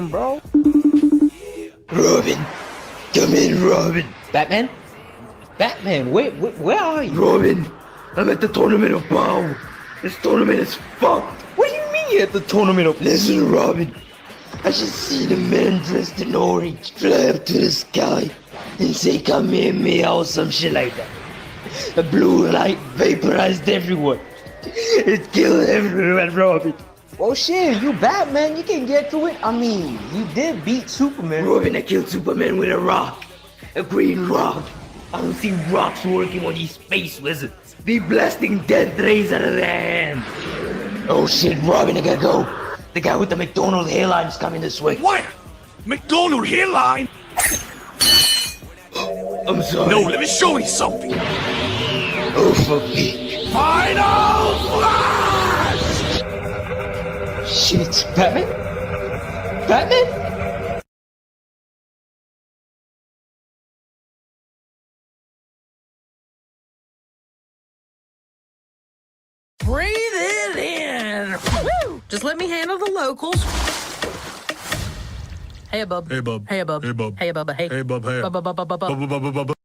him, bro. Robin! Come in, Robin! Batman? Batman, where are you? Robin! I'm at the Tournament of Power! This tournament is fucked! What do you mean you're at the tournament of... Listen, Robin! I just see the man dressed in orange fly up to the sky and say come here, me, or some shit like that. The blue light vaporized everyone. It killed everyone, Robin. Well, shit, you Batman, you can get through it. I mean, you did beat Superman. Robin, I killed Superman with a rock. A green rock. I don't see rocks working on these space wizards. They blasting death rays out of their hands. Oh shit, Robin, I gotta go. The guy with the McDonald hairline is coming this way. What? McDonald hairline? I'm sorry. No, let me show you something. Oh, fuck me. Final Flash! Shit, Batman? Batman? Breathe it in. Woo! Just let me handle the locals. Hey, bub. Hey, bub. Hey, bub. Hey, bub. Hey, bub. Hey. Hey, bub. Hey. Bub, bub, bub, bub, bub. Bub, bub, bub, bub, bub.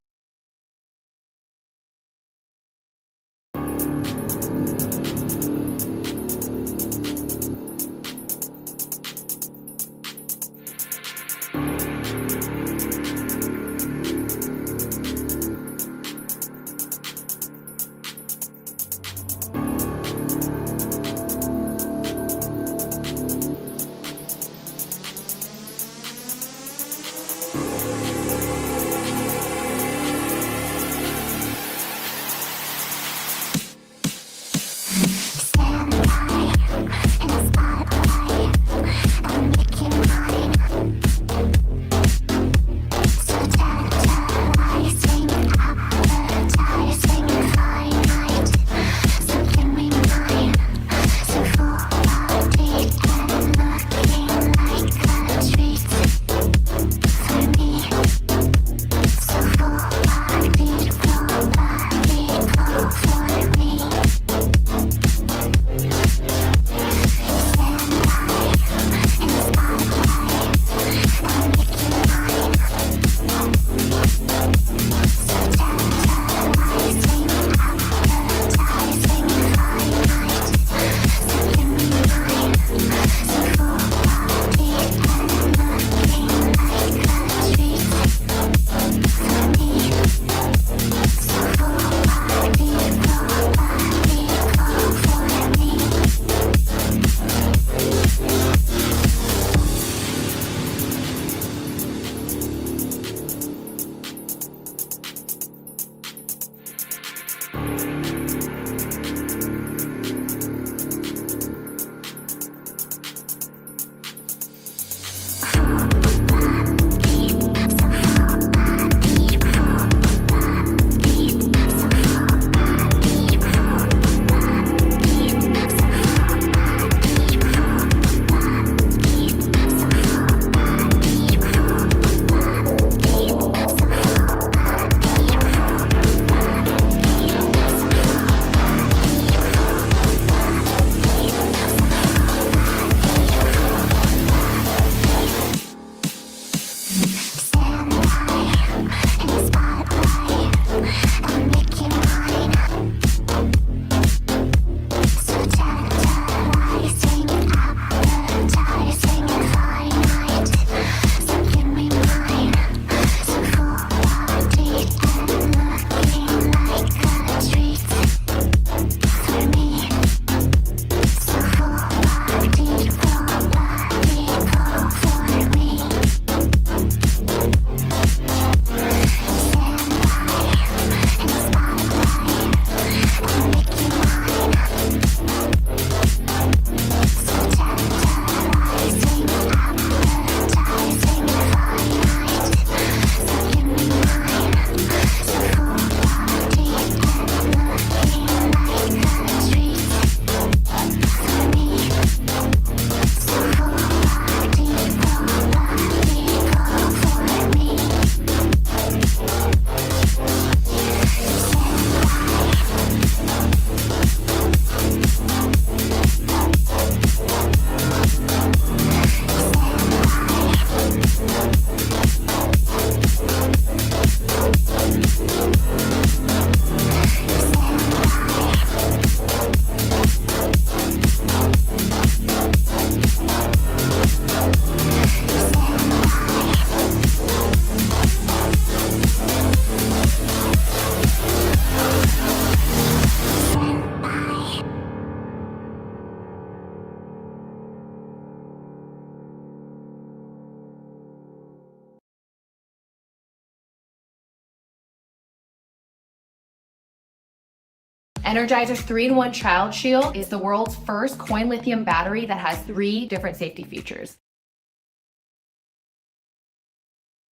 Energizer's 3-in-1 Child Shield is the world's first coin lithium battery that has 3 different safety features.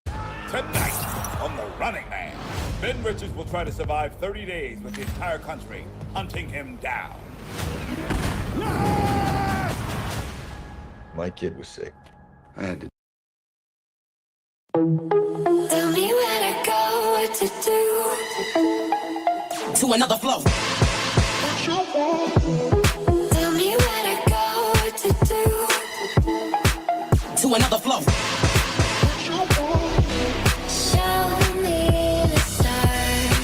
Tonight on The Running Man, Ben Richards will try to survive 30 days with the entire country hunting him down. My kid was sick. I had to. Tell me where to go, what to do. To another flow. Tell me where to go, what to do. To another flow. Show me the stars.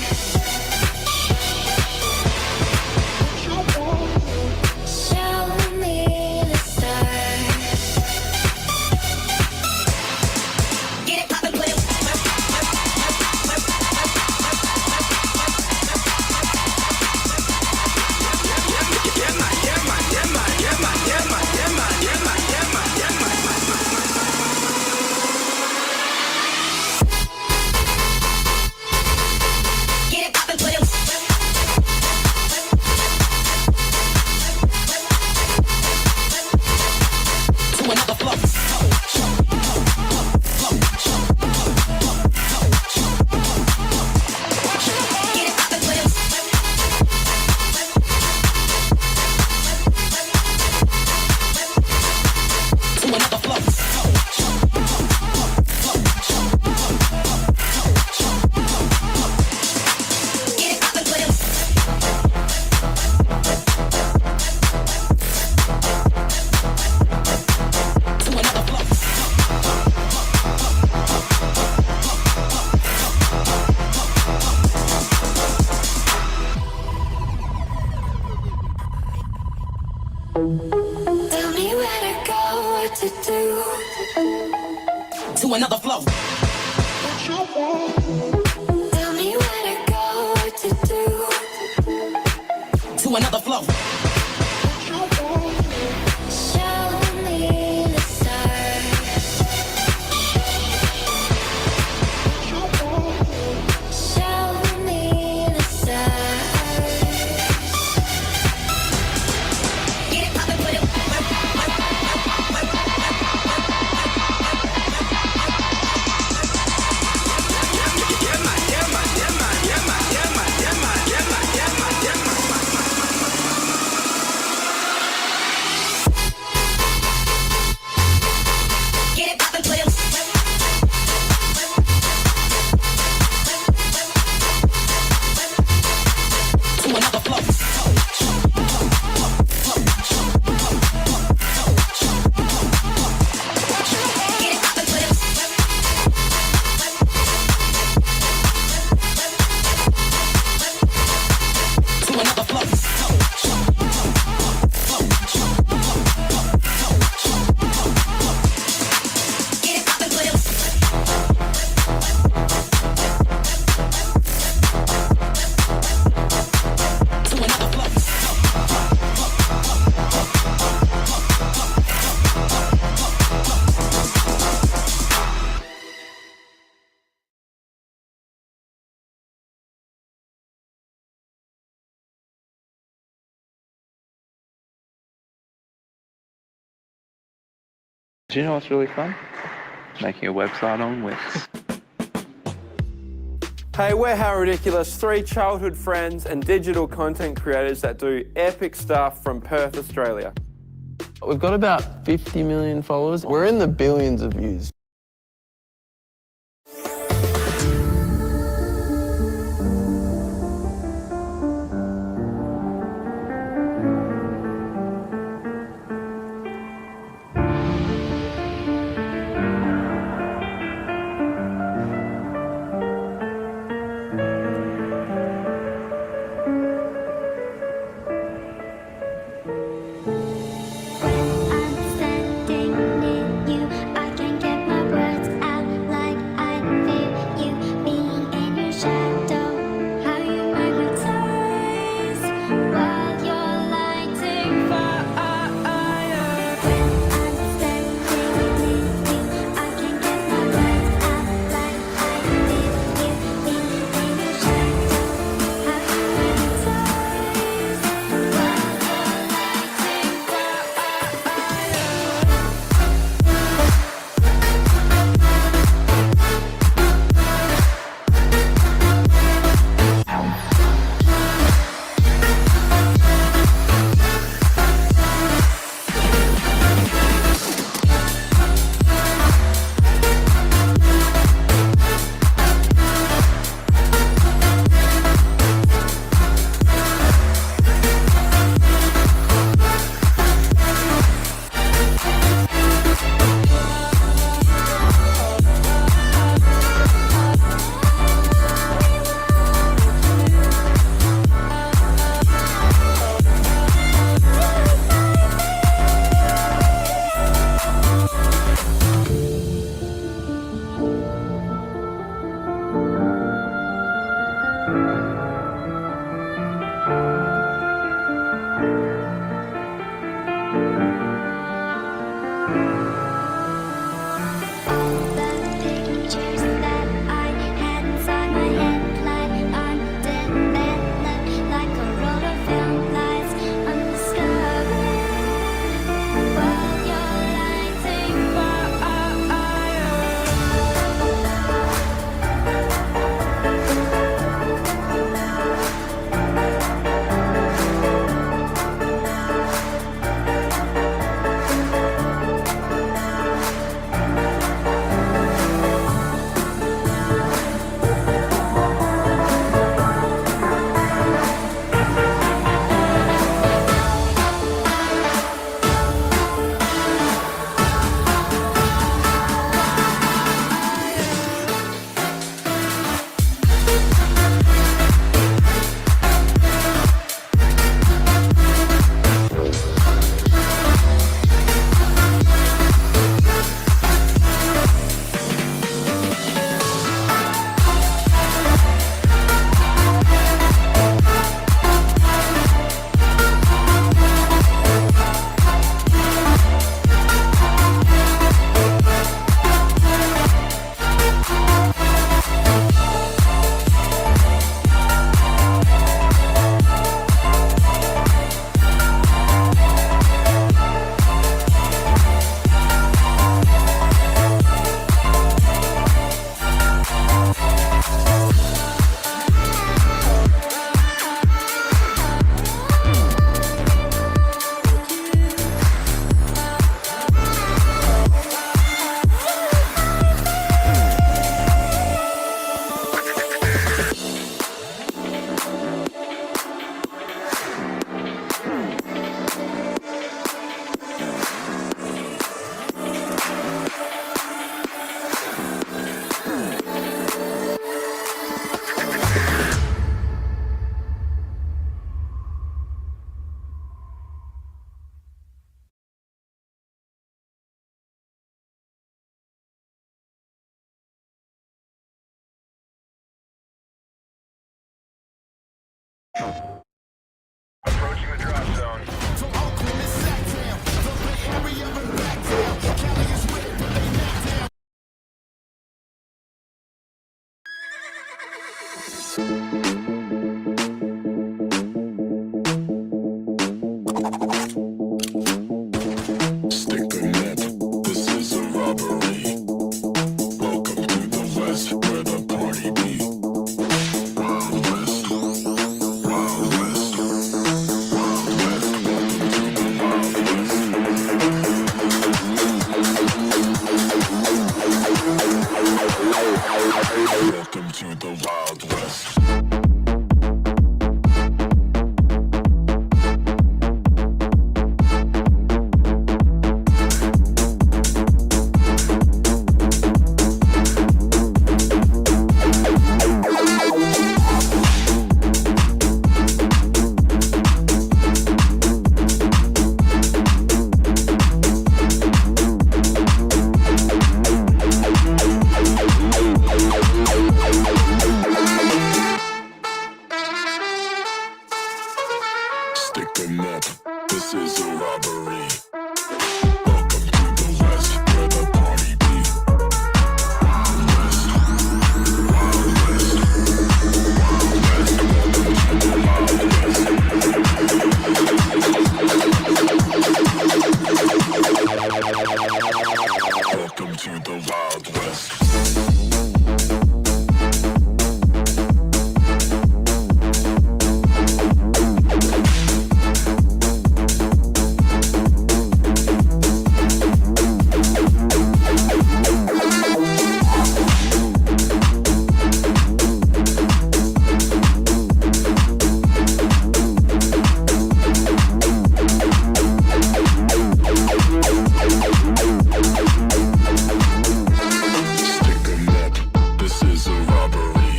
Show me the stars. Get it poppin' with it. Get it poppin' with it. To another flow. Get it poppin' with it. To another flow. Get it poppin' with it. To another flow. Tell me where to go, what to do. To another flow. Tell me where to go, what to do. To another flow. Show me the stars. Show me the stars. Get it poppin' with it. Get it poppin' with it. To another flow. Get it poppin' with it. To another flow. Get it poppin' with it. To another flow. Do you know what's really fun? Making a website on Wix. Hey, we're How Ridiculous, 3 childhood friends and digital content creators that do epic stuff from Perth, Australia. We've got about 50 million followers. We're in the billions of views. I'm standing near you, I can't get my Approaching the drop zone. Stick the net, this is a robbery. Welcome to the West, where the party be. Wild West, Wild West, Wild West. Welcome to the Wild West. Welcome to the Wild West. Stick the net, this is a robbery. Welcome to the West, where the party be. Wild West, Wild West, Wild West. Welcome to the Wild West. Stick a net, this is a robbery.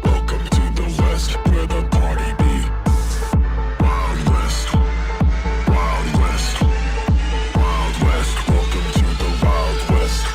Welcome to the West, where the party be. Wild West, Wild West, Wild West. Welcome to the Wild West.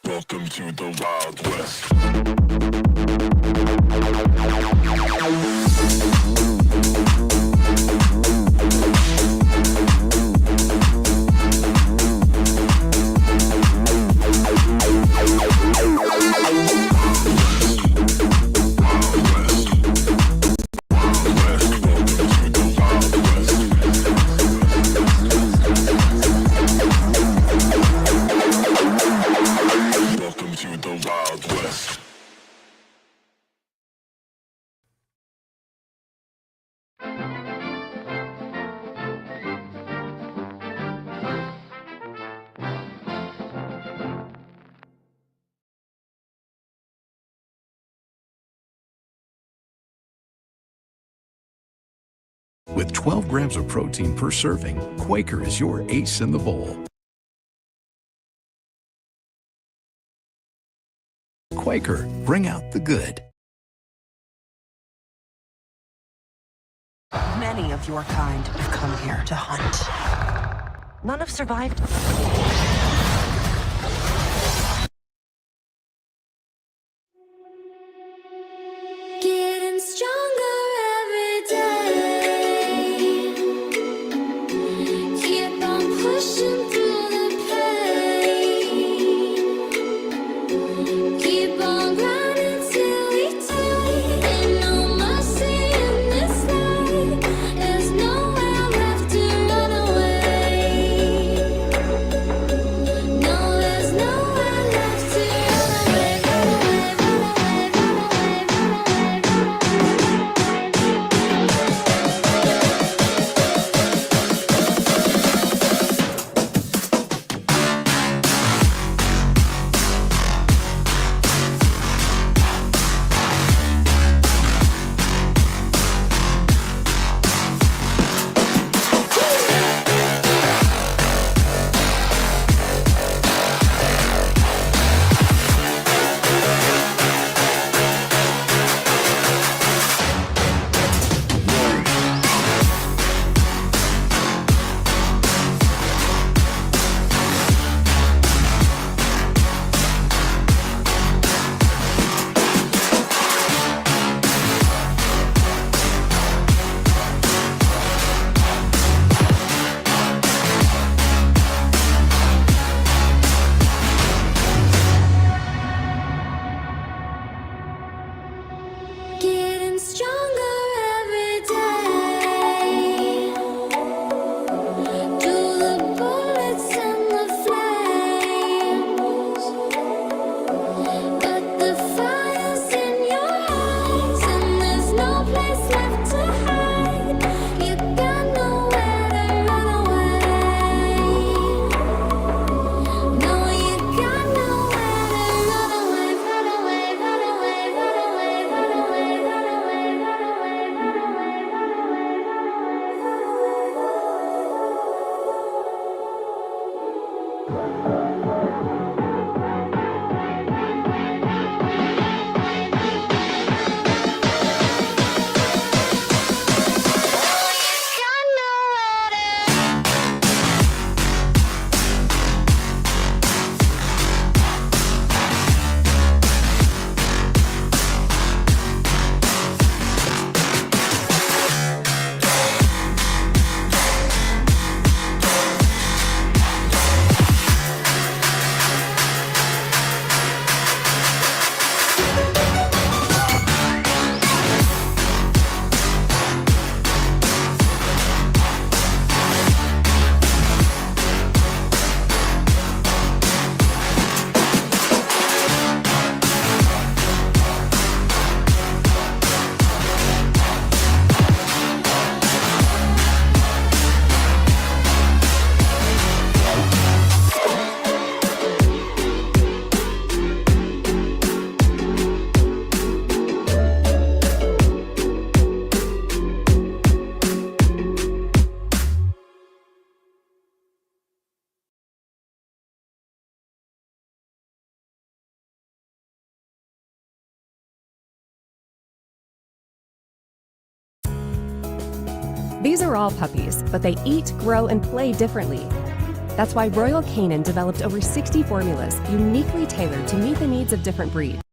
Welcome to the Wild West. Welcome to the Wild West. With 12 grams of protein per serving, Quaker is your ace in the bowl. Quaker, bring out the good. Many of your kind have come here to hunt. None have survived. Getting stronger every day. Keep on pushing through the pain. Keep on grinding till we take. Ain't no mercy in this life. There's nowhere left to run away. These are all puppies, but they eat, grow, and play differently. That's why Royal Canin developed over 60 formulas uniquely tailored to meet the needs of different breeds.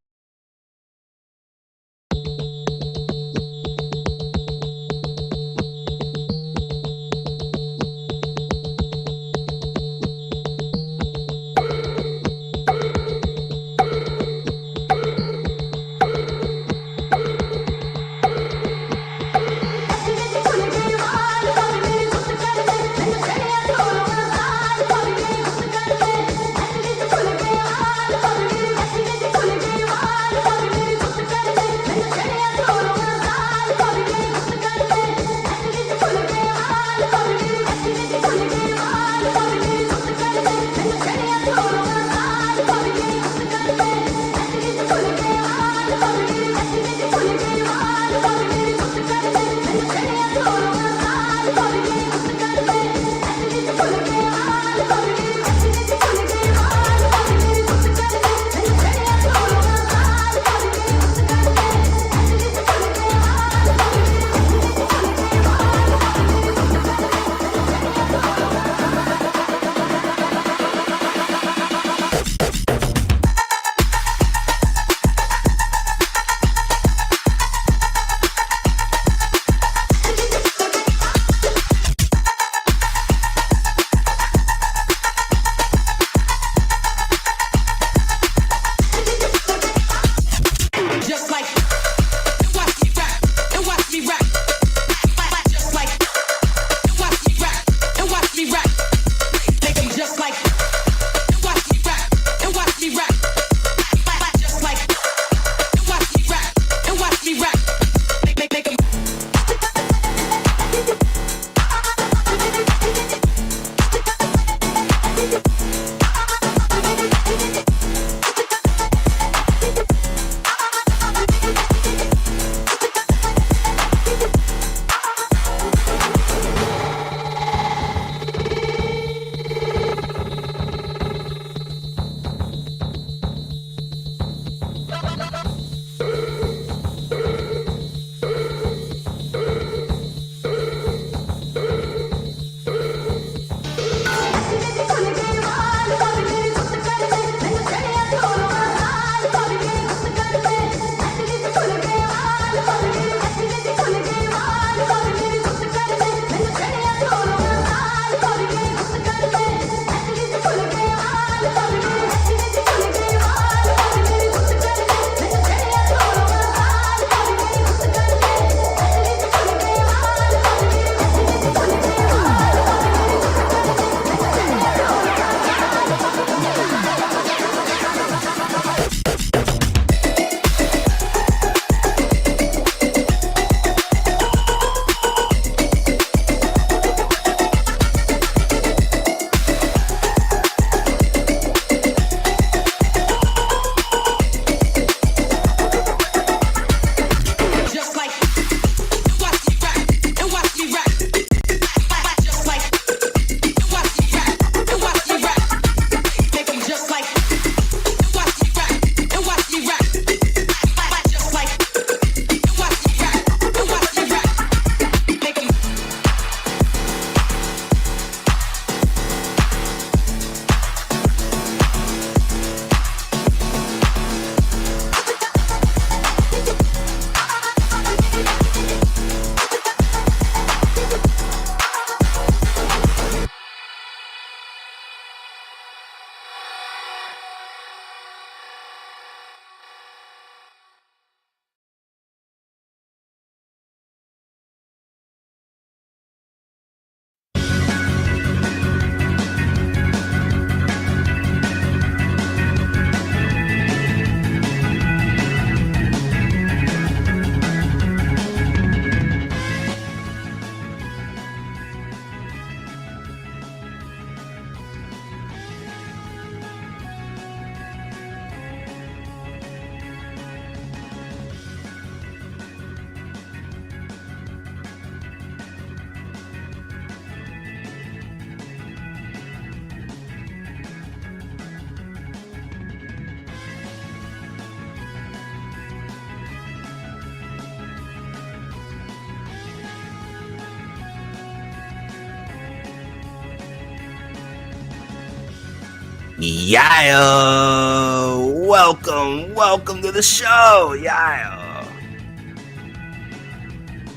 Yeah, welcome to the show. Yeah,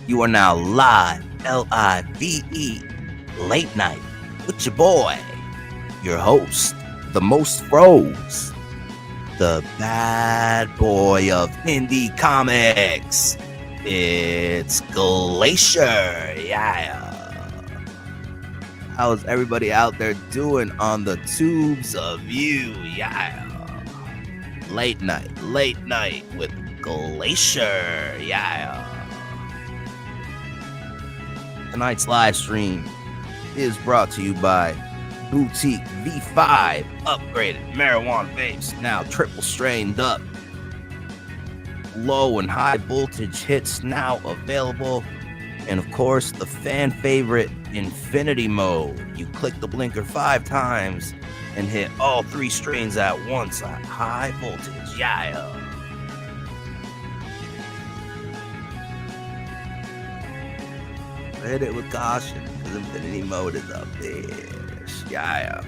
you are now live, Live, late night with your boy, your host, the most froze, the bad boy of indie comics. It's Glacier. Yeah. How's everybody out there doing on the tubes of you? Yeah. Late night with Glacier. Yeah. Tonight's live stream is brought to you by Boutique V5 upgraded marijuana vapes, now triple strained up. Low and high voltage hits now available. And of course, the fan favorite Infinity Mode. You click the blinker 5 times and hit all 3 strains at once at high voltage. Yeah. Hit it with caution, because Infinity Mode is a bitch. Yeah.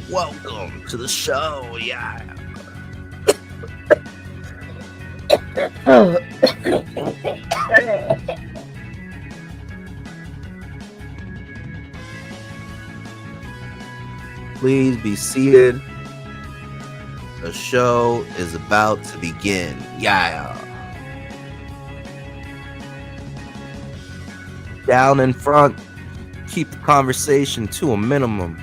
Welcome to the show. Yeah. Please be seated. The show is about to begin. Yeah. Down in front, keep the conversation to a minimum.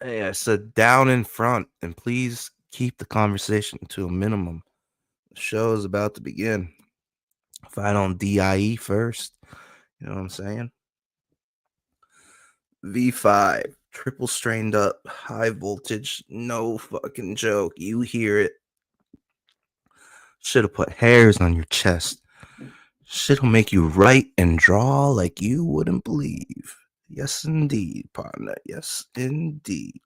Hey, I said down in front, and please keep the conversation to a minimum. The show is about to begin. Fight on DIE first. You know what I'm saying? V5, triple strained up, high voltage, no fucking joke. You hear it. Should have put hairs on your chest. Shit'll make you write and draw like you wouldn't believe. Yes, indeed, partner. Yes, indeed.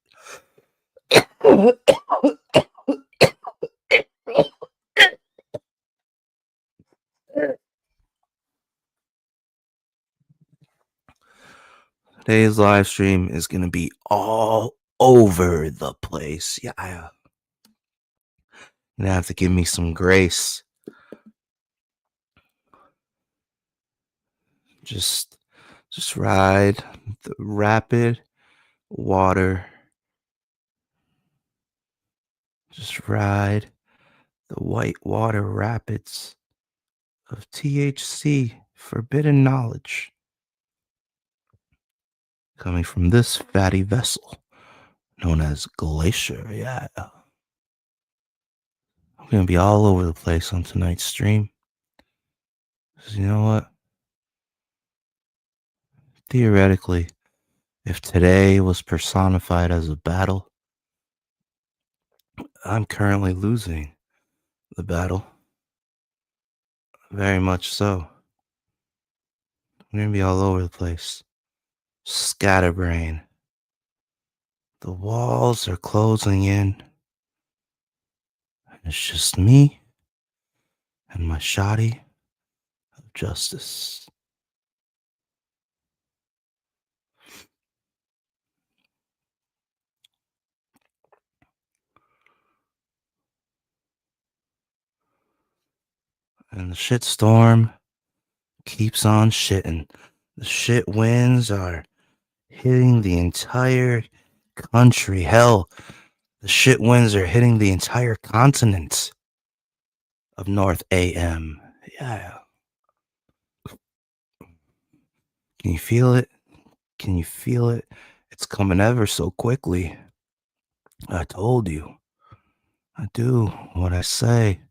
Today's live stream is going to be all over the place. Yeah. You're going to have to give me some grace. Just ride the rapid water. Just ride the white water rapids of THC, forbidden knowledge, coming from this fatty vessel known as Glacier. Yeah. I'm going to be all over the place on tonight's stream. Because you know what? Theoretically, if today was personified as a battle, I'm currently losing the battle. Very much so. I'm going to be all over the place. Scatterbrain. The walls are closing in. It's just me and my shoddy of justice. And the shitstorm keeps on shitting. The shit winds are hitting the entire country. Hell, the shit winds are hitting the entire continent of North AM. Yeah. Can you feel it? Can you feel it? It's coming ever so quickly. I told you. I do what I say.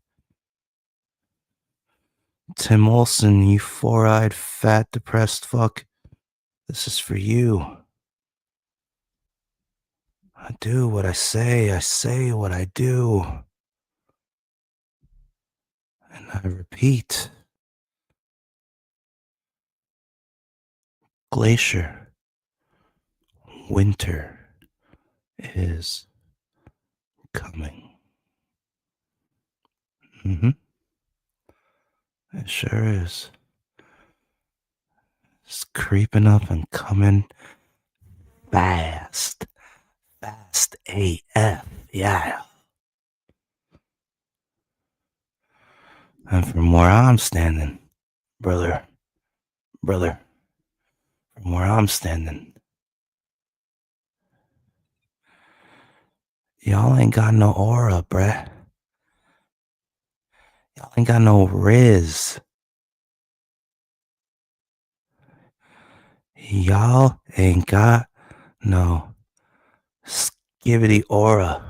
Tim Olsen, you four-eyed, fat, depressed fuck. This is for you. I do what I say what I do. And I repeat, Glacier, winter is coming. Mm-hmm. It sure is. It's creeping up and coming fast. Fast AF, yeah. And from where I'm standing, brother, from where I'm standing, y'all ain't got no aura, bruh. Y'all ain't got no riz. Y'all ain't got no skibbity aura.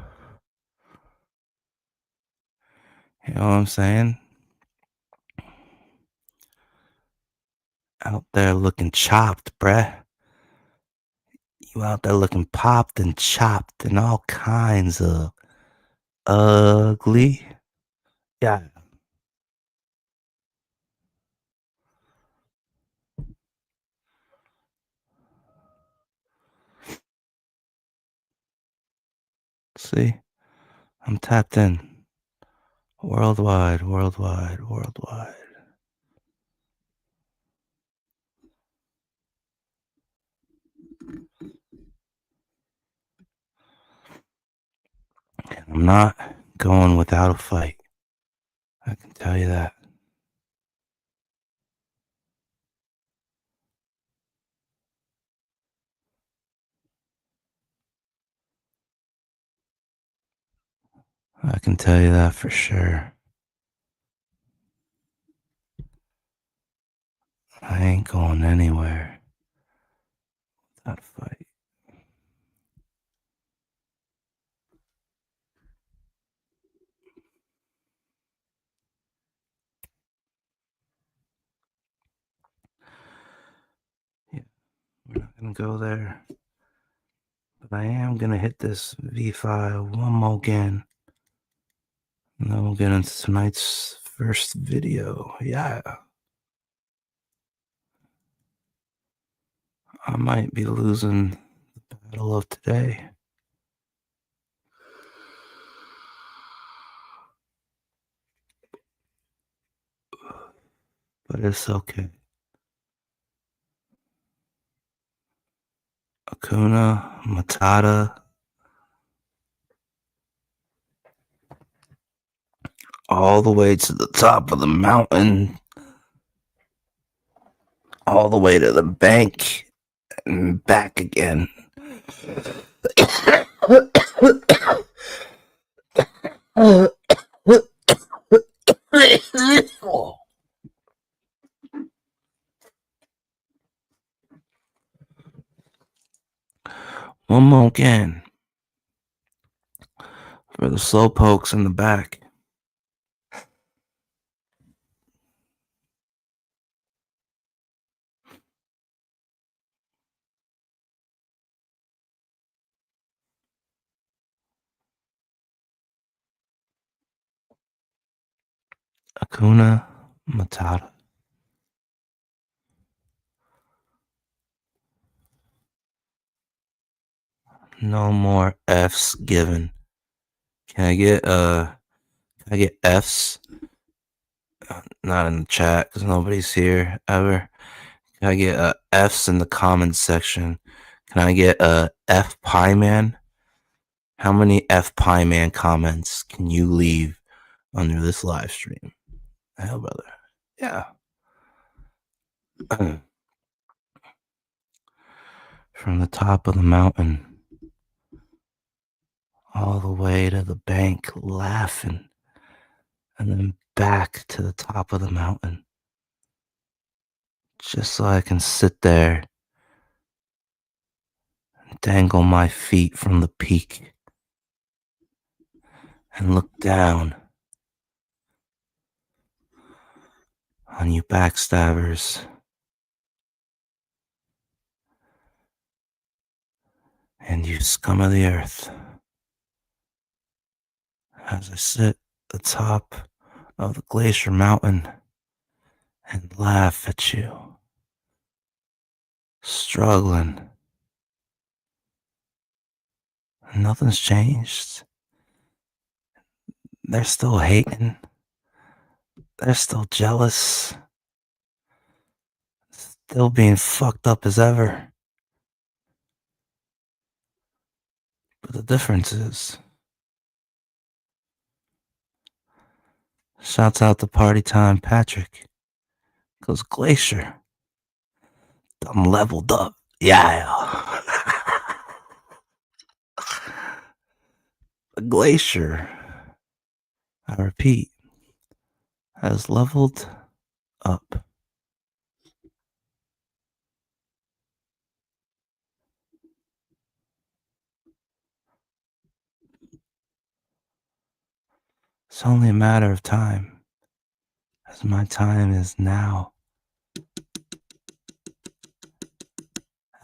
You know what I'm saying? Out there looking chopped, bruh. You out there looking popped and chopped and all kinds of ugly. Yeah. See? I'm tapped in. Worldwide. And I'm not going without a fight. I can tell you that. I can tell you that for sure. I ain't going anywhere without a fight. Yeah, we're not gonna go there. But I am gonna hit this V file one more again. And then we'll get into tonight's first video. Yeah. I might be losing the battle of today. But it's okay. Akuna Matata. All the way to the top of the mountain. All the way to the bank. And back again. One more again. For the slowpokes in the back. Akuna Matata. No more F's given. Can I get F's? Not in the chat because nobody's here ever. Can I get F's in the comments section? Can I get F Pie Man? How many F Pie Man comments can you leave under this live stream? Hell, brother. Yeah. From the top of the mountain all the way to the bank laughing, and then back to the top of the mountain. Just so I can sit there and dangle my feet from the peak and look down on you backstabbers and you scum of the earth as I sit at the top of the Glacier Mountain and laugh at you. struggling. Nothing's changed. They're still hating. They're still jealous. Still being fucked up as ever. But the difference is, shouts out to Party Time Patrick. Goes Glacier. I'm leveled up. Yeah. Glacier, I repeat, has leveled up. It's only a matter of time, as my time is now.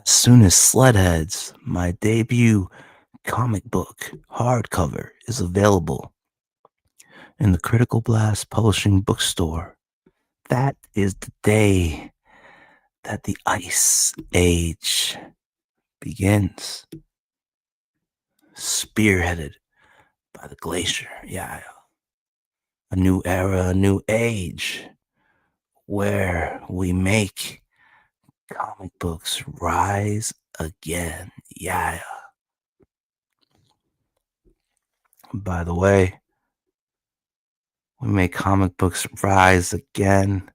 As soon as Sledheads, my debut comic book hardcover, is available in the Critical Blast Publishing bookstore, that is the day that the Ice Age begins. Spearheaded by the Glacier. Yeah. A new era, a new age, where we make comic books rise again. Yeah. By the way, we make comic books rise again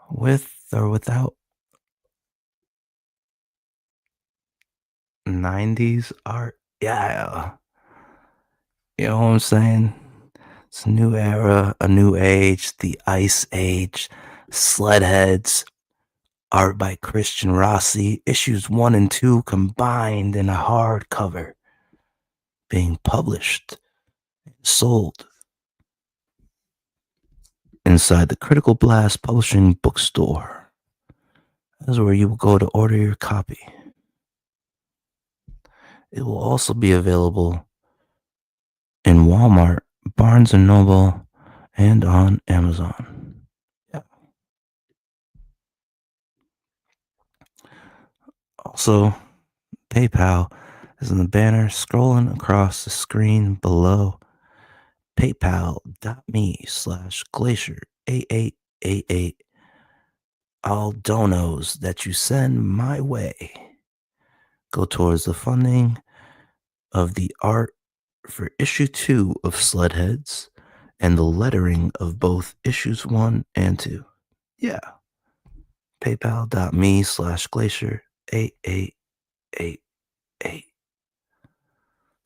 with or without 90s art. Yeah. You know what I'm saying? It's a new era, a new age, the Ice Age, Sledheads, art by Christian Rossi, issues 1 and 2 combined in a hardcover, being published, sold inside the Critical Blast Publishing bookstore. That's where you will go to order your copy. It will also be available in Walmart, Barnes & Noble, and on Amazon. Yeah. Also, PayPal is in the banner scrolling across the screen below. PayPal.me/Glacier8888. All donos that you send my way go towards the funding of the art for issue 2 of Sledheads and the lettering of both issues 1 and 2. Yeah. PayPal.me/Glacier8888.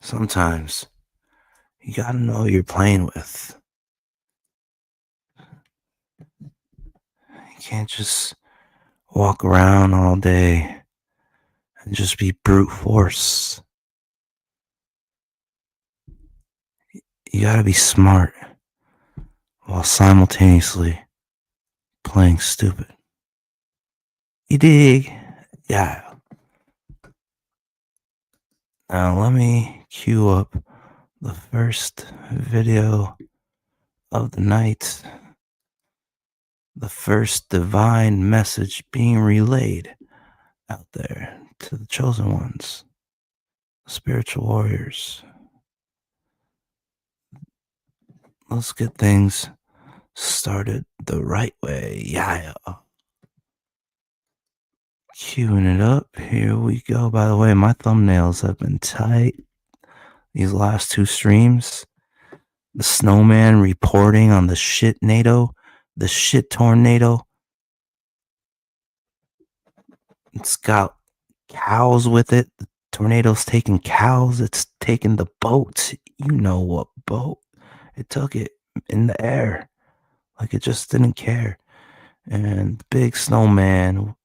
Sometimes you gotta know who you're playing with. You can't just walk around all day and just be brute force. You gotta be smart while simultaneously playing stupid. You dig? Yeah. Now let me cue up the first video of the night. The first divine message being relayed out there to the chosen ones, the spiritual warriors. Let's get things started the right way. Yeah. Queuing it up. Here we go. By the way, my thumbnails have been tight these last 2 streams. The snowman reporting on the shit tornado. It's got cows with it. The tornado's taking cows. It's taking the boat. You know what boat. It took it in the air. Like it just didn't care. And the big snowman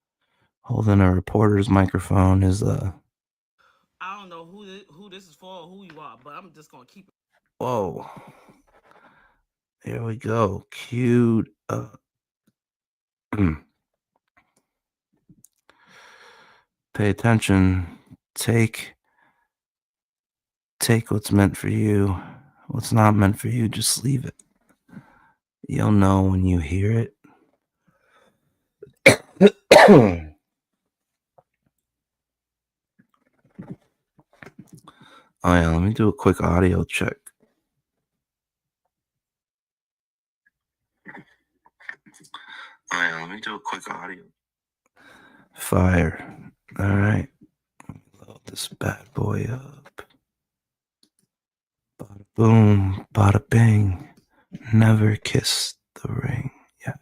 holding a reporter's microphone is I don't know who this is for or who you are, but I'm just gonna keep it. Whoa. Here we go. Queued up. Pay attention. Take what's meant for you. What's not meant for you, just leave it. You'll know when you hear it. Oh yeah, let me do a quick audio check. Oh yeah, let me do a quick audio. Fire. All right. Let me load this bad boy up. Bada boom, bada bing. Never kiss the ring. Yeah.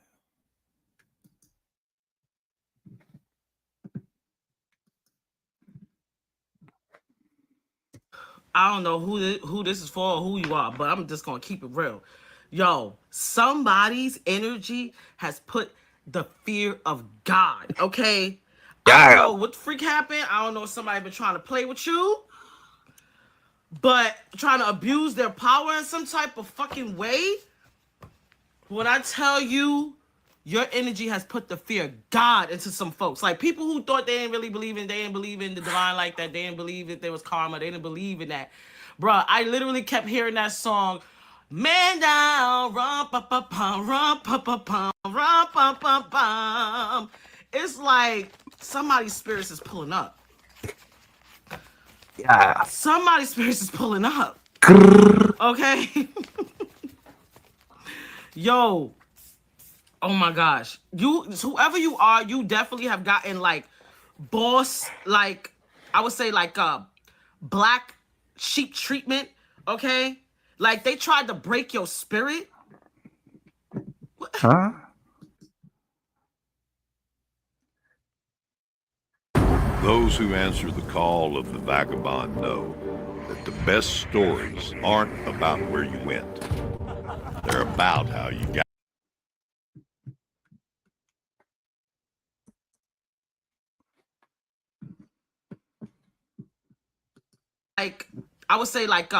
I don't know who this is for or who you are, but I'm just gonna keep it real. Yo, somebody's energy has put the fear of God, okay? I don't know what the freak happened. I don't know if somebody been trying to play with you, but trying to abuse their power in some type of fucking way. When I tell you, your energy has put the fear of God into some folks. Like people who thought they didn't really believe in, they didn't believe in the divine like that. They didn't believe that there was karma. They didn't believe in that. Bruh, I literally kept hearing that song. Man down, rum pa pa pum, rum pa pa pum, rum pa pa pum. It's like somebody's spirits is pulling up. Yeah. Somebody's spirits is pulling up. Okay? Yo. Oh my gosh. Whoever you are, you definitely have gotten like boss, like I would say like black sheep treatment, okay? Like they tried to break your spirit. Huh? Those who answer the call of the vagabond know that the best stories aren't about where you went. They're about how you got. Like I would say like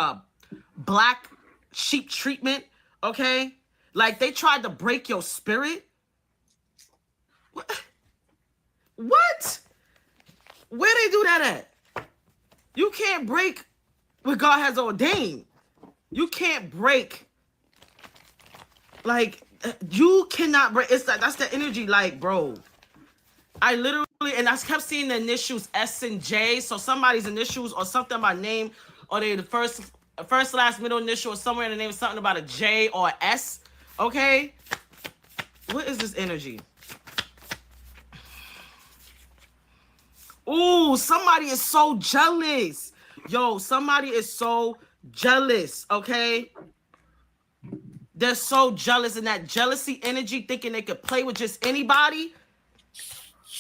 black sheep treatment, okay? Like they tried to break your spirit. What? Where they do that at? You can't break what God has ordained. You can't break. Like you cannot break. It's like that's the energy. Like, bro, I literally and I kept seeing the initials S and J. So somebody's initials or something by name, or they the first, last, middle initial, or somewhere in the name of something about a J or a S. Okay, what is this energy? Ooh, somebody is so jealous. Yo, somebody is so jealous, okay? They're so jealous, and that jealousy energy, thinking they could play with just anybody.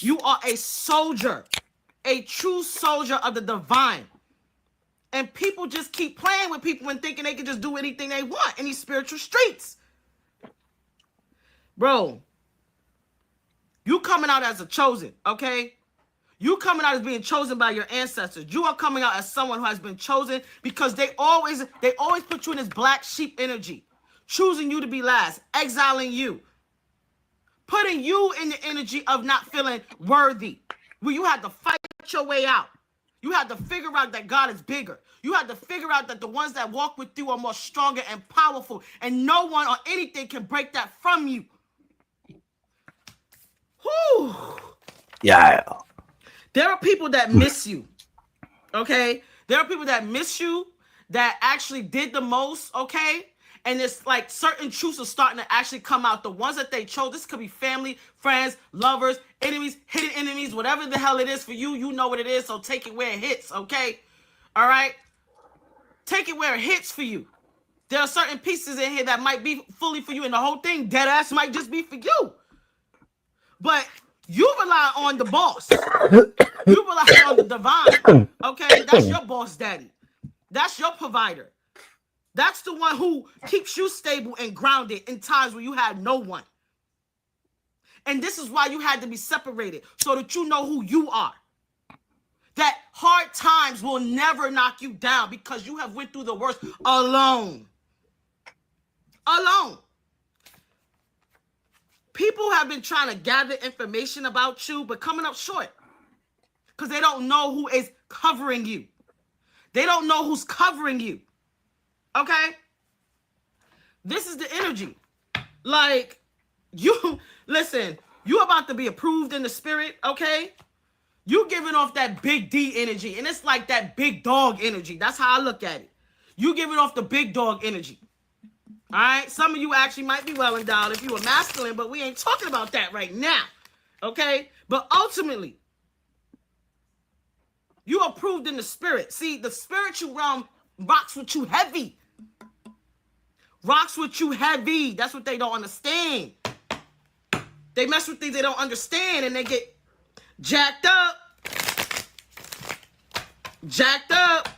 You are a soldier, a true soldier of the divine. And people just keep playing with people and thinking they can just do anything they want in these spiritual streets. Bro, you coming out as a chosen, okay? You coming out as being chosen by your ancestors. You are coming out as someone who has been chosen because they always put you in this black sheep energy, choosing you to be last, exiling you, putting you in the energy of not feeling worthy, where you had to fight your way out. You had to figure out that God is bigger. You had to figure out that the ones that walk with you are more stronger and powerful, and no one or anything can break that from you. Whew. Yeah. There are people that miss you, okay? There are people that miss you that actually did the most, okay? And it's like certain truths are starting to actually come out. The ones that they chose, this could be family, friends, lovers, enemies, hidden enemies, whatever the hell it is for you, you know what it is, so take it where it hits, okay? All right? Take it where it hits for you. There are certain pieces in here that might be fully for you, and the whole thing, dead ass, might just be for you. But you rely on the boss. You rely on the divine. Okay? That's your boss daddy. That's your provider. That's the one who keeps you stable and grounded in times where you had no one. And this is why you had to be separated, so that you know who you are. That hard times will never knock you down because you have went through the worst alone. Alone. People have been trying to gather information about you, but coming up short. Because they don't know who is covering you. They don't know who's covering you. Okay? This is the energy. Like, you, listen, You about to be approved in the spirit, okay? You giving off that big D energy, and it's like that big dog energy. That's how I look at it. You giving off the big dog energy. All right? Some of you actually might be well endowed if you were masculine, but we ain't talking about that right now, okay? But ultimately, you approved in the spirit. See, the spiritual realm rocks with you heavy. Rocks with you heavy. That's what they don't understand. They mess with things they don't understand, and they get jacked up. Jacked up.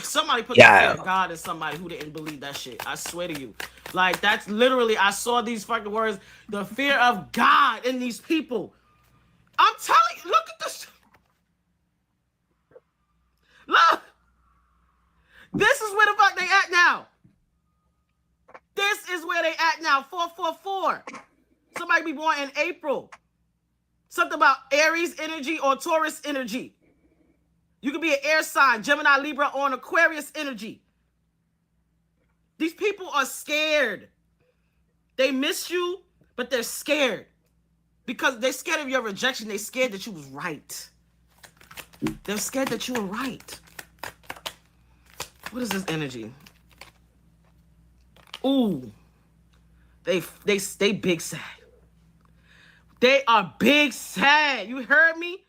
Somebody put the fear of God in somebody who didn't believe that shit. I swear to you. Like, that's literally, I saw these fucking words, the fear of God in these people. I'm telling you, look at this. Look. This is where the fuck they at now. This is where they at now. 444. Somebody be born in April. Something about Aries energy or Taurus energy. You could be an air sign, Gemini, Libra, or an Aquarius energy. These people are scared. They miss you, but they're scared. Because they're scared of your rejection. They're scared that you was right. They're scared that you were right. What is this energy? Ooh. They big sad. They are big sad. You heard me?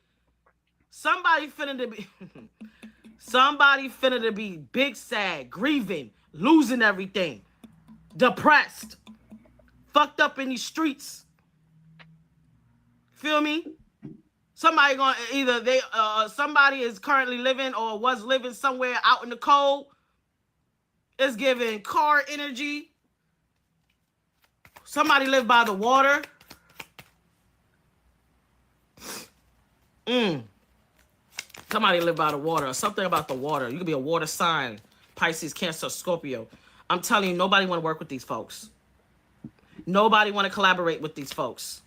Somebody finna to be big sad, grieving, losing everything, depressed, fucked up in these streets. Feel me? Somebody gonna either somebody is currently living or was living somewhere out in the cold. It's giving car energy. Somebody live by the water. Somebody live by the water. Something about the water. You could be a water sign. Pisces, Cancer, Scorpio. I'm telling you, nobody want to work with these folks. Nobody want to collaborate with these folks.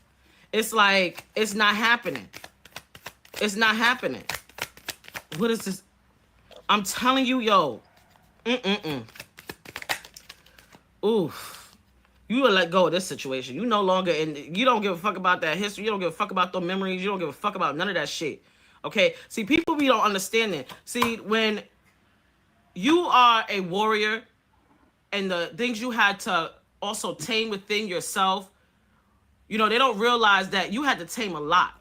It's like, it's not happening. It's not happening. What is this? I'm telling you, yo. Oof. You will let go of this situation. You no longer, and you don't give a fuck about that history. You don't give a fuck about the memories. You don't give a fuck about none of that shit. Okay? See, people don't understand it. See, when you are a warrior and the things you had to also tame within yourself, you know, they don't realize that you had to tame a lot.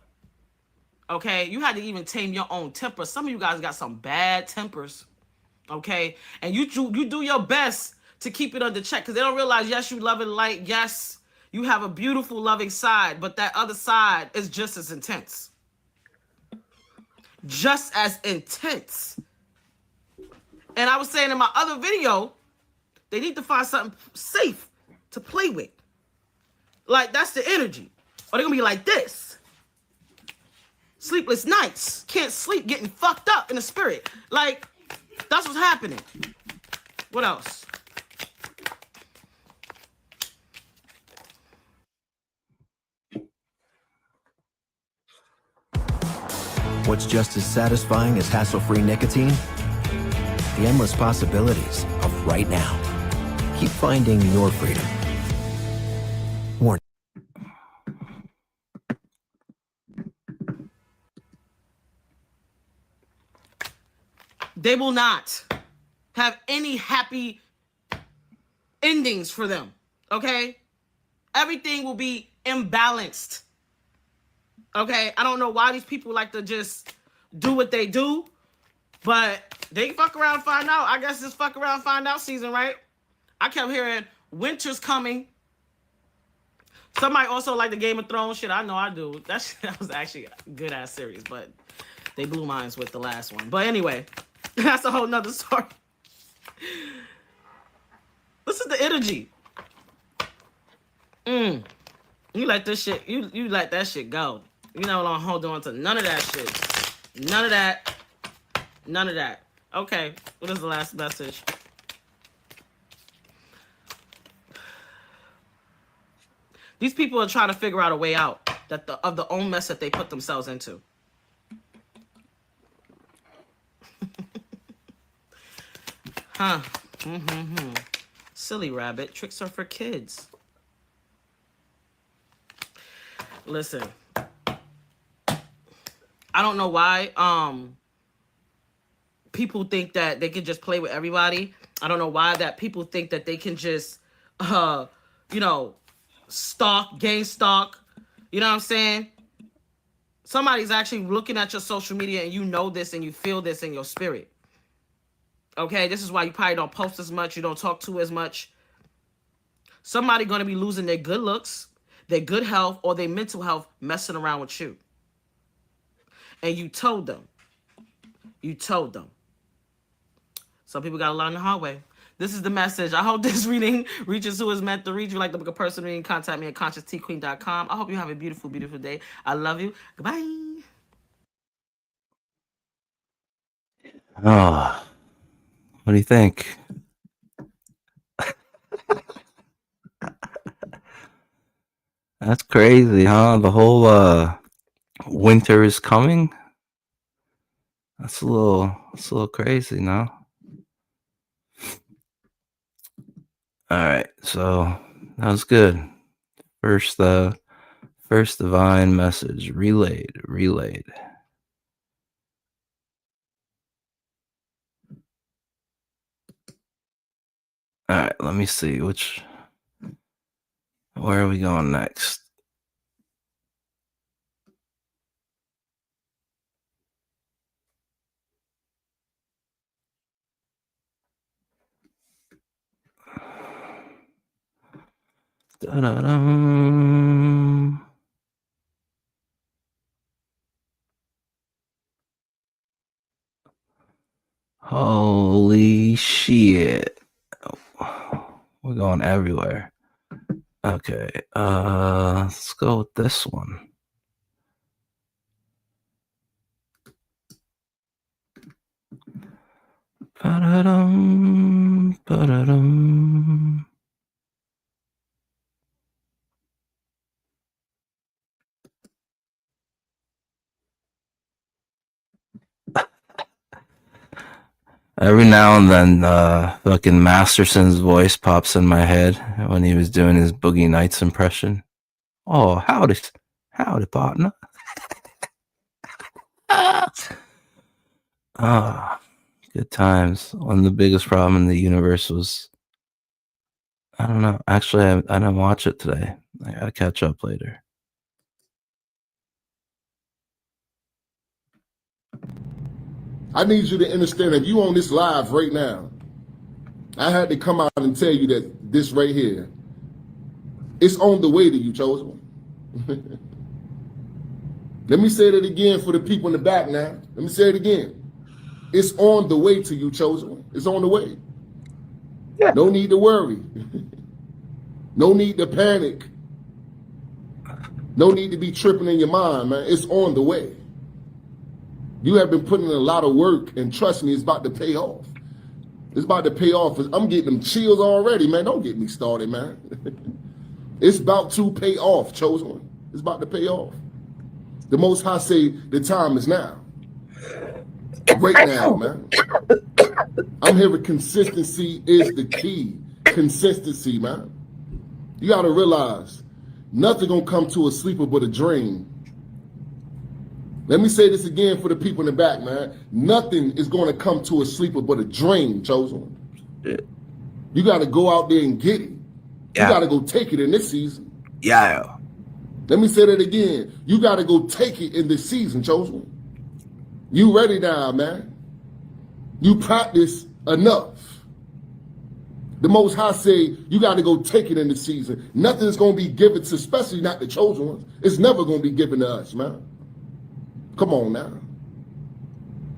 Okay? You had to even tame your own temper. Some of you guys got some bad tempers. Okay? And you do your best to keep it under check, because they don't realize, yes, you love and light. Yes, you have a beautiful, loving side, but that other side is just as intense. Just as intense. And I was saying in my other video, they need to find something safe to play with. Like, that's the energy. Or they're going to be like this. Sleepless nights. Can't sleep, getting fucked up in the spirit. Like, that's what's happening. What else? What's just as satisfying as hassle-free nicotine? The endless possibilities of right now. Keep finding your freedom. Warning. They will not have any happy endings for them, okay? Everything will be imbalanced. Okay, I don't know why these people like to just do what they do, but they fuck around and find out. I guess it's fuck around and find out season, right? I kept hearing winter's coming. Somebody also like the Game of Thrones shit. I know I do. That was actually a good ass series, but they blew minds with the last one. But anyway, that's a whole nother story. This is the energy. You let this shit, you let that shit go. You don't hold on to none of that shit. None of that. None of that. Okay, what is the last message? These people are trying to figure out a way out of the own mess that they put themselves into. Huh. Silly rabbit. Tricks are for kids. Listen, I don't know why people think that they can just play with everybody. I don't know why that people think that they can just you know, gain stalk. You know what I'm saying? Somebody's actually looking at your social media and you know this and you feel this in your spirit. Okay, this is why you probably don't post as much, you don't talk to as much. Somebody going to be losing their good looks, their good health, or their mental health messing around with you. And you told them. You told them. Some people got to learn the hard way. This is the message. I hope this reading reaches who is meant to reach. If you like the book of person reading, contact me at consciousteaqueen.com. I hope you have a beautiful, beautiful day. I love you. Goodbye. Oh, what do you think? That's crazy, huh? The whole winter is coming. That's a little crazy, no? All right, so that was good. First divine message relayed. All right, let me see where are we going next? Da-da-dum. Holy shit. We're going everywhere. Okay, let's go with this one. Ba-da-dum, ba-da-dum. Every now and then, fucking Masterson's voice pops in my head when he was doing his Boogie Nights impression. Oh, howdy, partner. Good times. One of the biggest problem in the universe was, I don't know. Actually, I didn't watch it today. I gotta catch up later. I need you to understand that you on this live right now. I had to come out and tell you that this right here, it's on the way to you, chosen one. Let me say that again for the people in the back now. Let me say it again. It's on the way to you, chosen one. It's on the way. Yeah. No need to worry. No need to panic. No need to be tripping in your mind, man. It's on the way. You have been putting in a lot of work, and trust me, it's about to pay off. It's about to pay off. I'm getting them chills already, man. Don't get me started, man. It's about to pay off, chosen one. It's about to pay off. The Most High say the time is now. Right now, man. I'm hearing consistency is the key. Consistency, man. You got to realize nothing gonna come to a sleeper but a dream. Let me say this again for the people in the back, man. Nothing is going to come to a sleeper but a dream, chosen one. Yeah. You got to go out there and get it. Yeah. You got to go take it in this season. Yeah. Let me say that again. You got to go take it in this season, chosen one. You ready now, man. You practice enough. The Most High say you got to go take it in this season. Nothing's going to be given to, especially not the chosen ones. It's never going to be given to us, man. Come on now.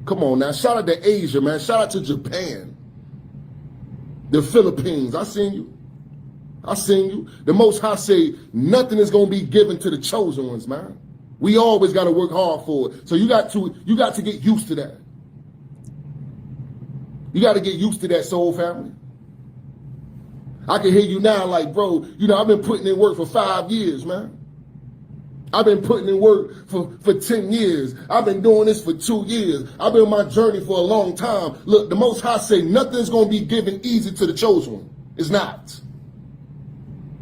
Come on now. Shout out to Asia, man. Shout out to Japan. The Philippines. I seen you. I seen you. The Most High say nothing is going to be given to the chosen ones, man. We always got to work hard for it. So you got to get used to that. You got to get used to that, soul family. I can hear you now like, bro, you know, I've been putting in work for 5 years, man. I've been putting in work for 10 years. I've been doing this for 2 years. I've been on my journey for a long time. Look, the Most High say nothing's going to be given easy to the chosen one. It's not.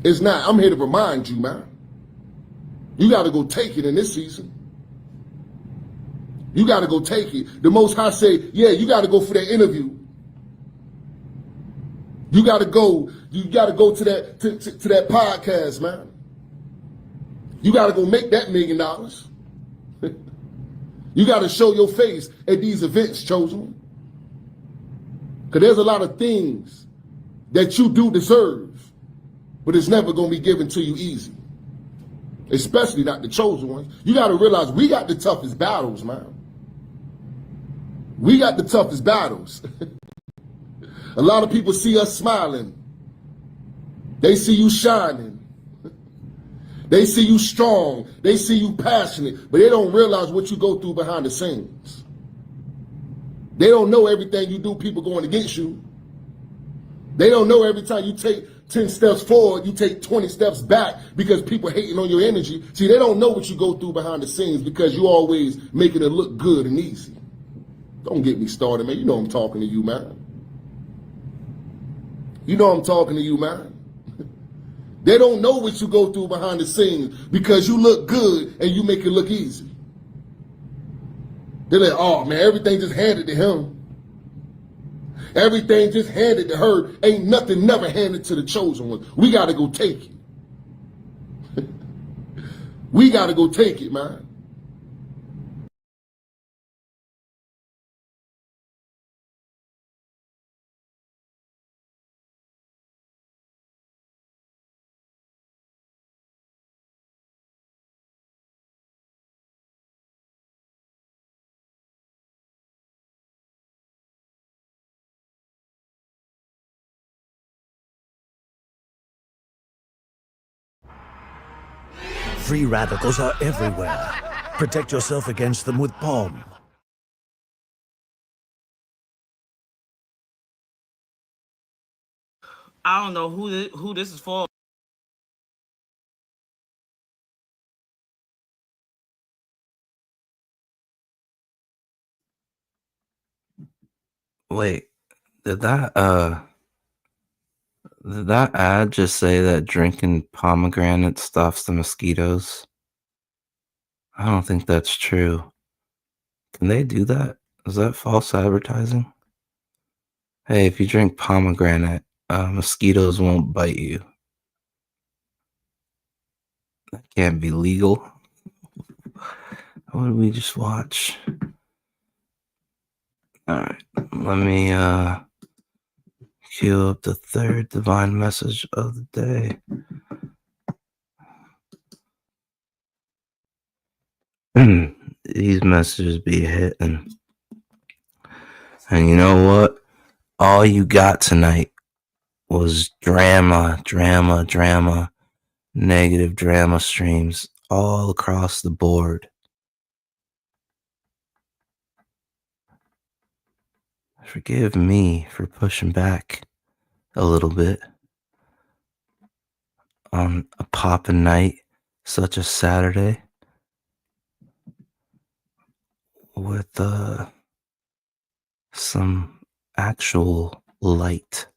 It's not. I'm here to remind you, man. You got to go take it in this season. You got to go take it. The Most High say, yeah, you got to go for that interview. You got to go to that podcast, man. You got to go make that $1 million. You got to show your face at these events, Chosen. Because there's a lot of things that you do deserve, but it's never going to be given to you easy. Especially not the chosen ones. You got to realize we got the toughest battles, man. We got the toughest battles. A lot of people see us smiling. They see you shining. They see you strong. They see you passionate. But they don't realize what you go through behind the scenes. They don't know everything you do, people going against you. They don't know every time you take 10 steps forward, you take 20 steps back because people hating on your energy. See, they don't know what you go through behind the scenes because you always making it look good and easy. Don't get me started, man. You know I'm talking to you, man. You know I'm talking to you, man. They don't know what you go through behind the scenes because you look good and you make it look easy. They're like, oh, man, everything just handed to him. Everything just handed to her. Ain't nothing never handed to the chosen one. We got to go take it. We got to go take it, man. Free radicals are everywhere. Protect yourself against them with POM. I don't know who this is for. Wait, did that ad just say that drinking pomegranate stops the mosquitoes? I don't think that's true. Can they do that? Is that false advertising? Hey, if you drink pomegranate, mosquitoes won't bite you. That can't be legal. What did we just watch? Alright, let me cue up the third divine message of the day. These messages be hitting. And you know what? All you got tonight was drama, negative drama streams all across the board. Forgive me for pushing back a little bit on a poppin' night, such a Saturday, with some actual light.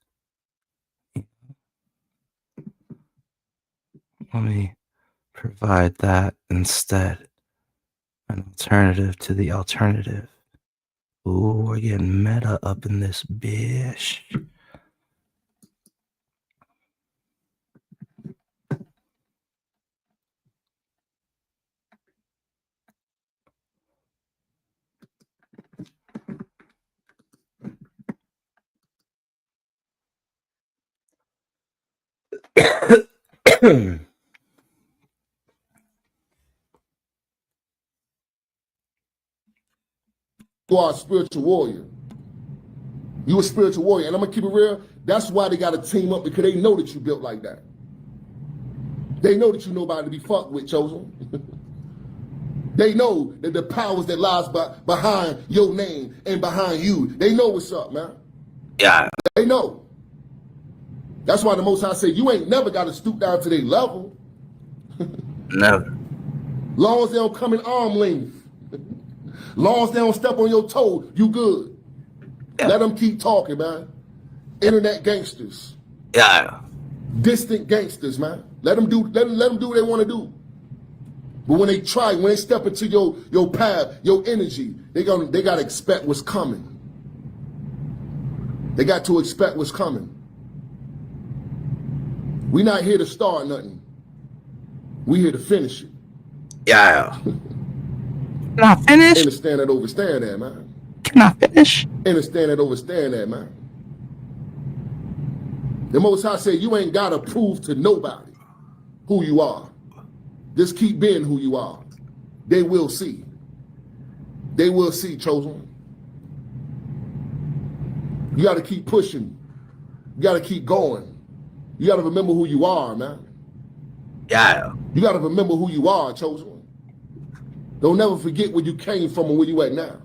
Let me provide that instead. An alternative to the alternative. Ooh, we're getting meta up in this bitch. You are a spiritual warrior. You a spiritual warrior. And I'm going to keep it real. That's why they got to team up, because they know that you built like that. They know that you nobody to be fucked with, Chosen. They know that the powers that lies behind your name and behind you, they know what's up, man. Yeah. They know. That's why the Most High said, you ain't never got to stoop down to their level. Never. Long as they don't come in arm length. Long as they don't step on your toe, you good. Yeah. Let them keep talking, man. Internet gangsters. Yeah. Distant gangsters, man. Let them do what they want to do. But when they step into your path, your energy, they gotta expect what's coming. They got to expect what's coming. We're not here to start nothing. We're here to finish it. Yeah. Can I finish? Understand that, overstand that, man. Can I finish? Understand that, overstand that, man. The Most High said you ain't gotta prove to nobody who you are. Just keep being who you are. They will see. They will see, chosen one. You gotta keep pushing. You gotta keep going. You gotta remember who you are, man. Yeah. You gotta remember who you are, chosen one. Don't never forget where you came from and where you at now.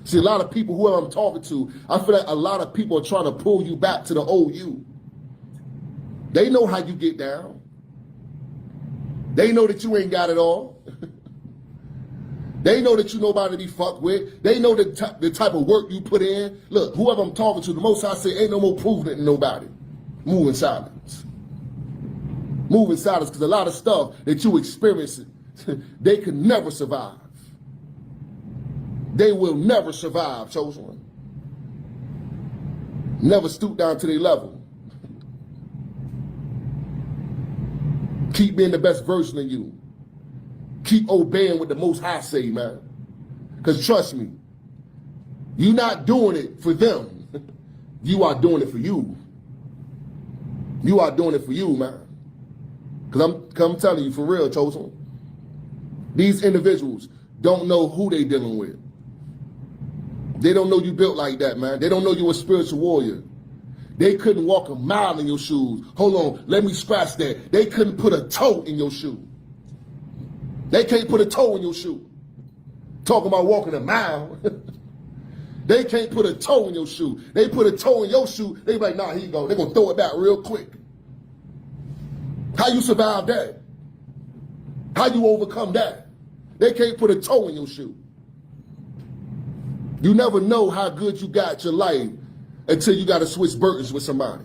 See, a lot of people, whoever I'm talking to, I feel like a lot of people are trying to pull you back to the old you. They know how you get down. They know that you ain't got it all. They know that you nobody to be fucked with. They know the type of work you put in. Look, whoever I'm talking to, the Most High say ain't no more proving it to nobody. Move in silence. Move in silence, because a lot of stuff that you experience, they can never survive. They will never survive, chosen one. Never stoop down to their level. Keep being the best version of you. Keep obeying what the Most High say, man. Because trust me, you're not doing it for them. You are doing it for you. You are doing it for you, man. Because I'm telling you, for real, chosen one. These individuals don't know who they dealing with. They don't know you built like that, man. They don't know you a spiritual warrior. They couldn't walk a mile in your shoes. Hold on, let me scratch that. They couldn't put a toe in your shoe. They can't put a toe in your shoe. Talking about walking a mile. They can't put a toe in your shoe. They put a toe in your shoe, they be like, nah, here you go. They're going to throw it back real quick. How you survive that? How you overcome that? They can't put a toe in your shoe. You never know how good you got your life until you got to switch burdens with somebody.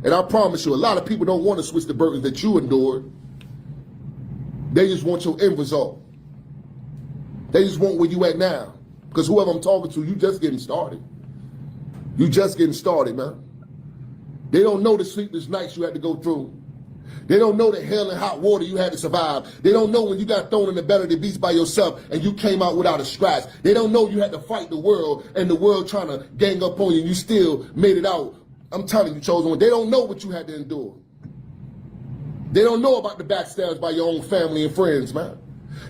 And I promise you, a lot of people don't want to switch the burdens that you endured. They just want your end result. They just want where you at now. Because whoever I'm talking to, you just getting started. You just getting started, man. They don't know the sleepless nights you had to go through. They don't know the hell and hot water you had to survive. They don't know when you got thrown in the belly of the beast by yourself and you came out without a scratch. They don't know you had to fight the world and the world trying to gang up on you and you still made it out. I'm telling you, chosen one, they don't know what you had to endure. They don't know about the backstabs by your own family and friends, man.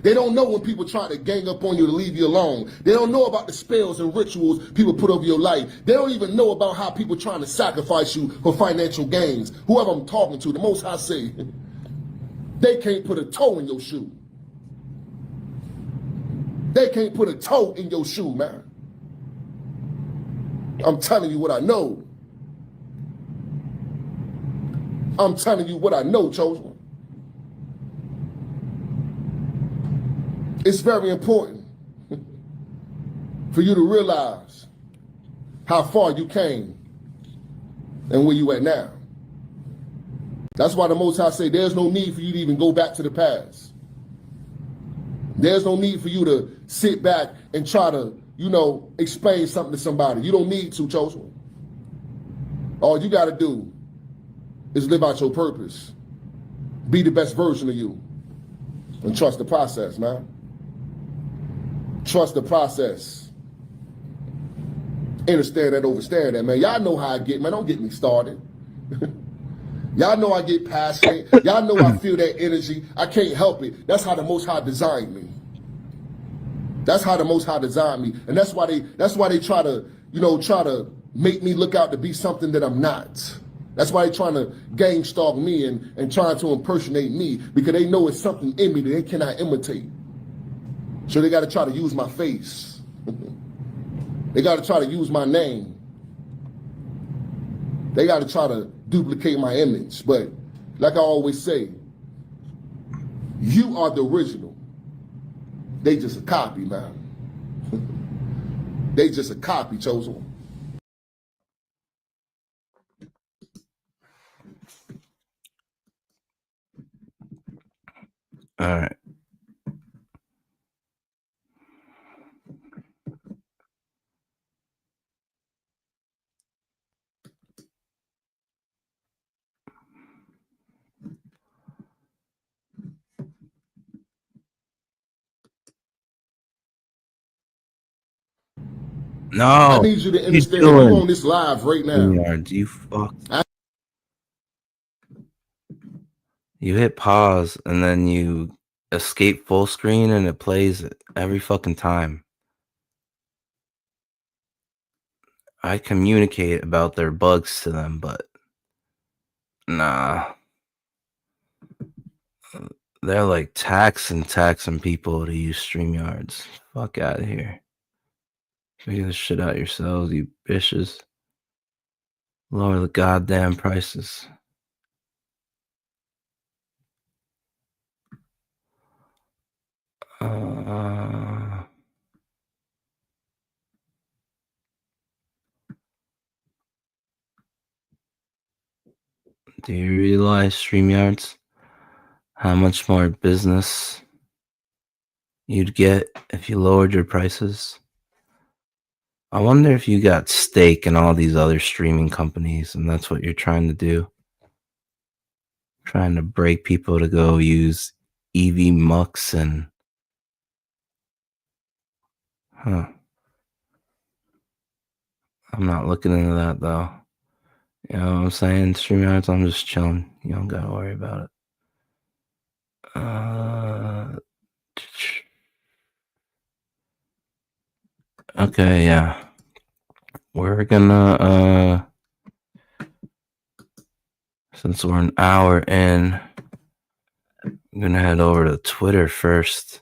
They don't know when people try to gang up on you to leave you alone. They don't know about the spells and rituals people put over your life. They don't even know about how people trying to sacrifice you for financial gains. Whoever I'm talking to, the Most High say, they can't put a toe in your shoe. They can't put a toe in your shoe, man. I'm telling you what I know. I'm telling you what I know, chosen one. It's very important for you to realize how far you came and where you at now. That's why the Most High say there's no need for you to even go back to the past. There's no need for you to sit back and try to, explain something to somebody. You don't need to, chosen one. All you got to do is live out your purpose. Be the best version of you. And trust the process, man. Trust the process. Understand that, overstand that, man. Y'all know how I get, man. Don't get me started. Y'all know I get passionate. Y'all know I feel that energy. I can't help it. That's how the Most High designed me. That's how the Most High designed me. And that's why they try to make me look out to be something that I'm not. That's why they trying to gang stalk me and trying to impersonate me, because they know it's something in me that they cannot imitate. So they got to try to use my face. They got to try to use my name. They got to try to duplicate my image. But like I always say, you are the original. They just a copy, man. They just a copy, chosen one. All right. No. I need you to What are you understand. You doing? on this live right now. StreamYard, you fuck. You hit pause and then you escape full screen and it plays it every fucking time. I communicate about their bugs to them, but nah. They're like taxing people to use StreamYards. Fuck out of here. Figure this shit out yourselves, you bitches. Lower the goddamn prices. Do you realize, StreamYards, how much more business you'd get if you lowered your prices? I wonder if you got stake in all these other streaming companies and that's what you're trying to do. Trying to break people to go use EV Mux and... Huh. I'm not looking into that, though. You know what I'm saying? StreamYards, I'm just chilling. You don't gotta worry about it. Okay, yeah. We're gonna, since we're an hour in, I'm gonna head over to Twitter first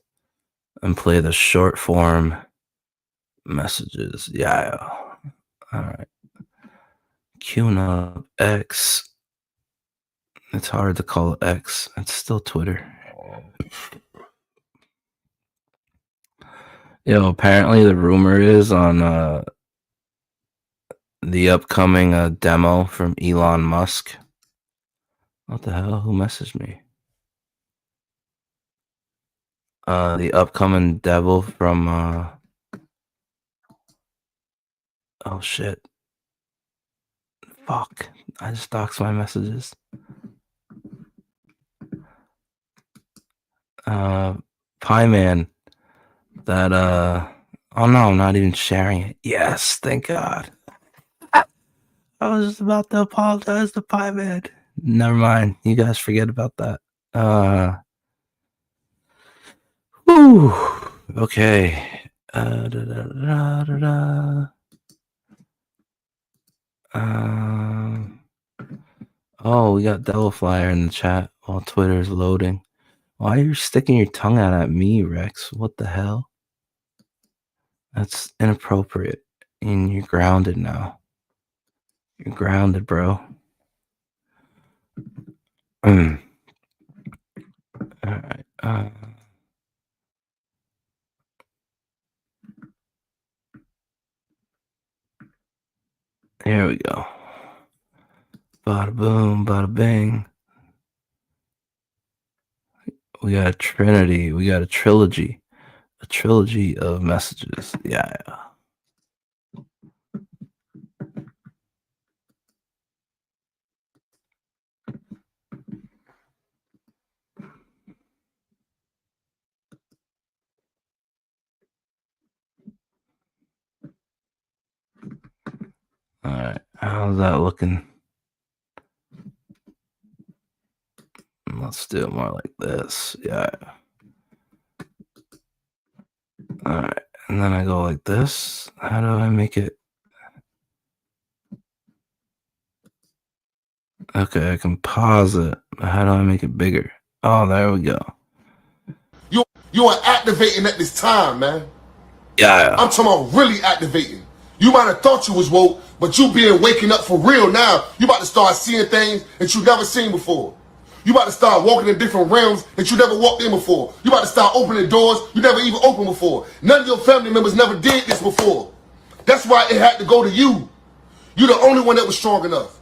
and play the short form messages. Yeah. Alright. Queuing up X. It's hard to call it X. It's still Twitter. Yo, apparently the rumor is on the upcoming demo from Elon Musk. What the hell? Who messaged me? The upcoming devil from oh shit. Fuck. I just doxed my messages. Pie Man. That oh no, I'm not even sharing it. Yes, thank God. I was just about to apologize to Pie Man. Never mind. You guys forget about that. Whew. Okay. Oh, we got Devil Flyer in the chat while Twitter's loading. Why are you sticking your tongue out at me, Rex? What the hell? That's inappropriate. And you're grounded now. You're grounded, bro. Alright. Here we go. Bada boom, bada bang. We got a trinity. We got a trilogy. A trilogy of messages. Yeah. Alright. How's that looking? Let's do it more like this. Yeah. Alright. And then I go like this. How do I make it? Okay, I can pause it. How do I make it bigger? Oh, there we go. You are activating at this time, man. Yeah. I'm talking about really activating. You might have thought you was woke, but you being waking up for real now. You about to start seeing things that you never seen before. You about to start walking in different realms that you never walked in before. You about to start opening doors you never even opened before. None of your family members never did this before. That's why it had to go to you. You're the only one that was strong enough.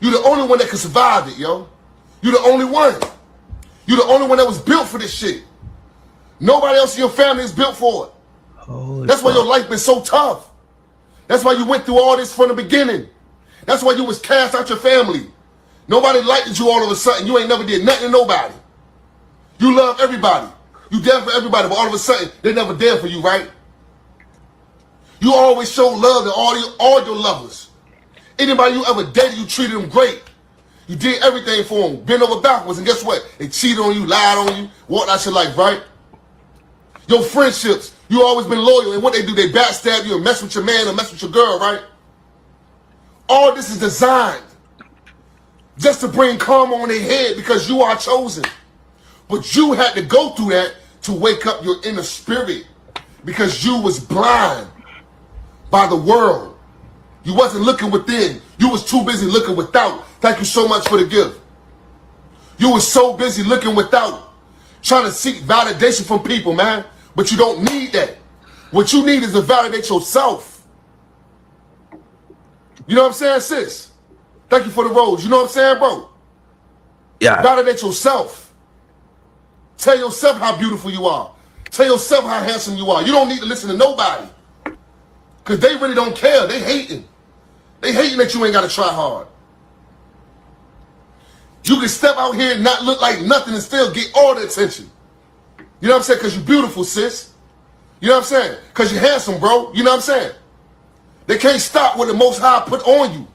You're the only one that could survive it, yo. You're the only one. You're the only one that was built for this shit. Nobody else in your family is built for it. That's why your life been so tough. That's why you went through all this from the beginning. That's why you was cast out your family. Nobody liked you all of a sudden. You ain't never did nothing to nobody. You love everybody. You there for everybody, but all of a sudden, they never there for you, right? You always show love to all your lovers. Anybody you ever dated, you treated them great. You did everything for them, bent over backwards, and guess what? They cheated on you, lied on you, walked out your life, right? Your friendships, you always been loyal, and what they do, they backstab you and mess with your man or mess with your girl, right? All this is designed just to bring karma on their head because you are chosen. But you had to go through that to wake up your inner spirit because you was blind by the world. You wasn't looking within. You was too busy looking without. Thank you so much for the gift. You was so busy looking without, trying to seek validation from people, man. But you don't need that. What you need is to validate yourself. You know what I'm saying, sis? Thank you for the rose. You know what I'm saying, bro? Yeah. Validate yourself. Tell yourself how beautiful you are. Tell yourself how handsome you are. You don't need to listen to nobody. Because they really don't care. They hating. They hating that you ain't got to try hard. You can step out here and not look like nothing and still get all the attention. You know what I'm saying? Because you're beautiful, sis. You know what I'm saying? Because you're handsome, bro. You know what I'm saying? They can't stop what the Most High put on you.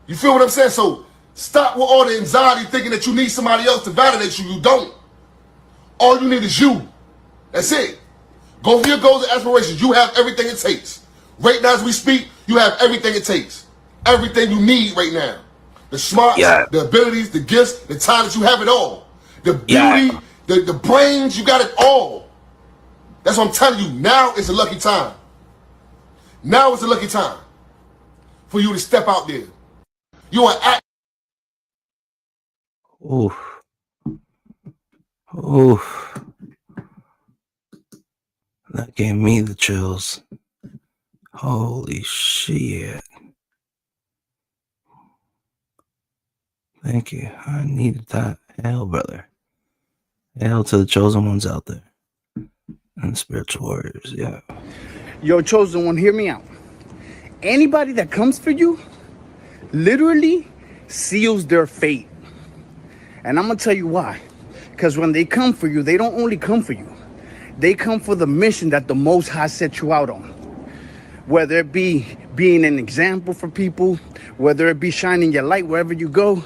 You feel what I'm saying? So stop with all the anxiety thinking that you need somebody else to validate you. You don't. All you need is you. That's it. Go for your goals and aspirations. You have everything it takes. Right now as we speak, you have everything it takes. Everything you need right now. The smarts, the abilities, the gifts, the talents, you have it all. The beauty, the brains, you got it all. That's what I'm telling you. Now is a lucky time. Now is a lucky time for you to step out there. You want to act. Oof. Oof. That gave me the chills. Holy shit. Thank you. I needed that. Hell, brother. Hail to the chosen ones out there. And the spiritual warriors, yeah. Yo, chosen one, hear me out. Anybody that comes for you literally seals their fate. And I'm going to tell you why. Because when they come for you, they don't only come for you. They come for the mission that the Most High set you out on. Whether it be being an example for people, whether it be shining your light wherever you go,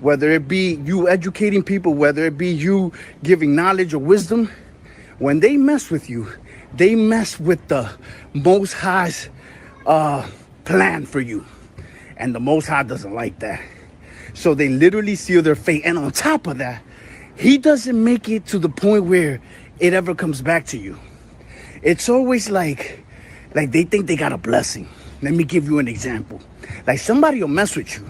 whether it be you educating people, whether it be you giving knowledge or wisdom. When they mess with you, they mess with the Most High's plan for you. And the Most High doesn't like that. So they literally seal their fate. And on top of that, he doesn't make it to the point where it ever comes back to you. It's always like they think they got a blessing. Let me give you an example. Like somebody will mess with you,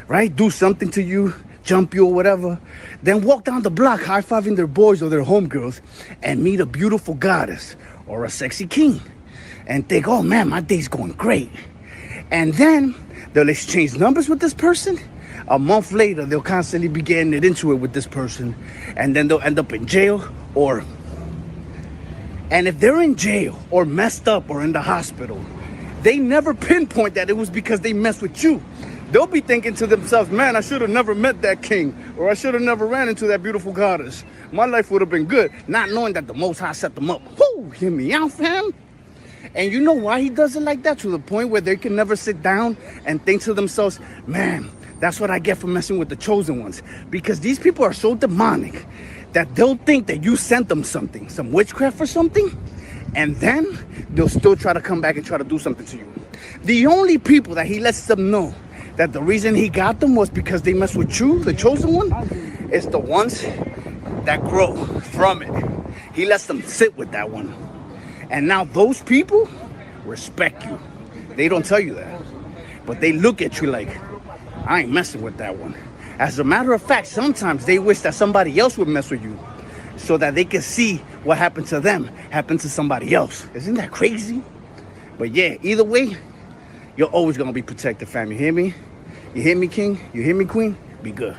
right? Do something to you, jump you or whatever. Then walk down the block high-fiving their boys or their homegirls and meet a beautiful goddess or a sexy king. And think, oh man, my day's going great. And then they'll exchange numbers with this person. A month later, they'll constantly be getting it into it with this person. And then they'll end up in jail or... And if they're in jail or messed up or in the hospital, they never pinpoint that it was because they messed with you. They'll be thinking to themselves, man, I should have never met that king, or I should have never ran into that beautiful goddess. My life would have been good, not knowing that the Most High set them up. Whoo, hear me out, fam. And you know why he does it like that? To the point where they can never sit down and think to themselves, man, that's what I get for messing with the chosen ones. Because these people are so demonic that they'll think that you sent them something, some witchcraft or something, and then they'll still try to come back and try to do something to you. The only people that he lets them know that the reason he got them was because they mess with you, the chosen one, is the ones that grow from it. He lets them sit with that one. And now those people respect you. They don't tell you that, but they look at you like, I ain't messing with that one. As a matter of fact, sometimes they wish that somebody else would mess with you so that they can see what happened to them happen to somebody else. Isn't that crazy? But yeah, either way, you're always going to be protected, fam. You hear me? You hear me, king? You hear me, queen? Be good.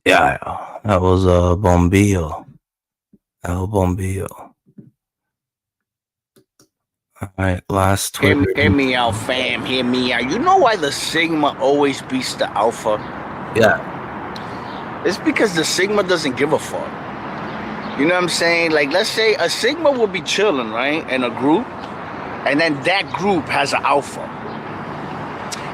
Yeah, that was Bombillo. El Bombillo. All right, last Twitter. Hear me out, fam. Hear me out. You know why the Sigma always beats the Alpha? Yeah. It's because the Sigma doesn't give a fuck. You know what I'm saying? Like, let's say a sigma will be chilling, right, in a group, and then that group has an alpha,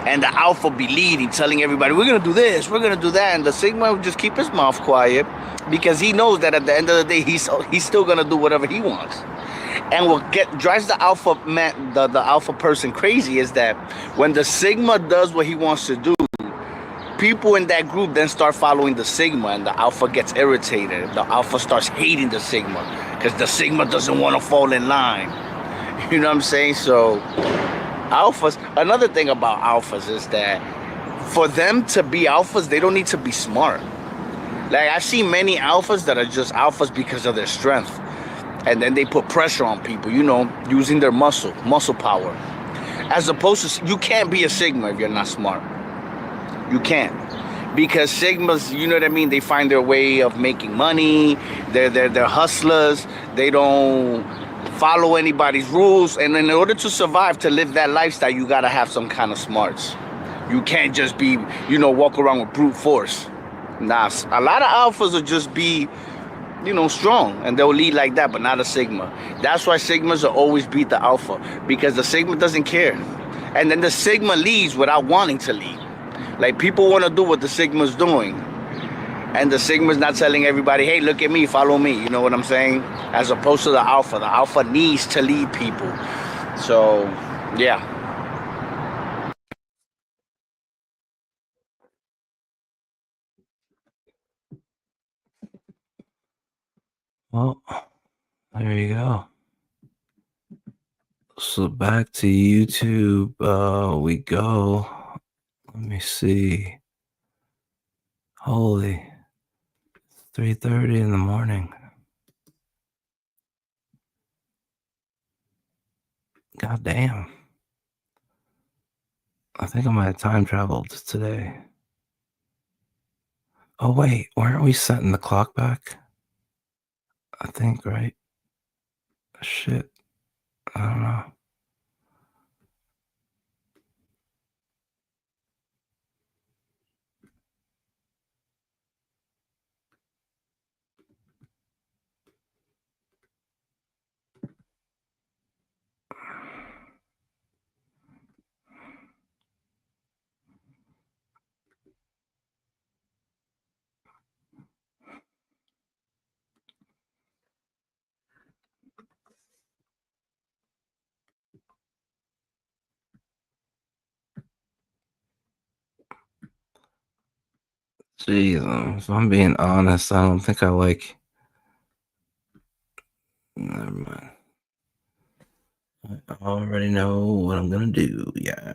and the alpha be leading, telling everybody, we're gonna do this, we're gonna do that, and the sigma will just keep his mouth quiet because he knows that at the end of the day, he's still gonna do whatever he wants. And what drives the alpha man, the alpha person crazy is that when the sigma does what he wants to do, people in that group then start following the sigma, and the alpha gets irritated. The alpha starts hating the sigma because the sigma doesn't want to fall in line. You know what I'm saying? So alphas, another thing about alphas is that for them to be alphas, they don't need to be smart. Like, I've seen many alphas that are just alphas because of their strength, and then they put pressure on people, you know, using their muscle power. As opposed to, you can't be a sigma if you're not smart. You can't, because sigmas, you know what I mean, they find their way of making money. They're hustlers. They don't follow anybody's rules, and in order to survive, to live that lifestyle, you gotta have some kind of smarts. You can't just be, you know, walk around with brute force. Nah, a lot of alphas will just be, you know, strong, and they'll lead like that, but not a sigma. That's why sigmas will always beat the alpha, because the sigma doesn't care, and then the sigma leads without wanting to lead. Like, people want to do what the sigma's doing, and the sigma's not telling everybody, hey, look at me, follow me. You know what I'm saying? As opposed to the alpha. The alpha needs to lead people. So, yeah. Well, there you go. So back to YouTube we go. Let me see. Holy, 3:30 in the morning. God damn. I think I might have time traveled today. Oh wait, weren't we setting the clock back? I think, right? Shit. I don't know. Jeez, if I'm being honest, I don't think I like. Never mind. I already know what I'm gonna do. Yeah.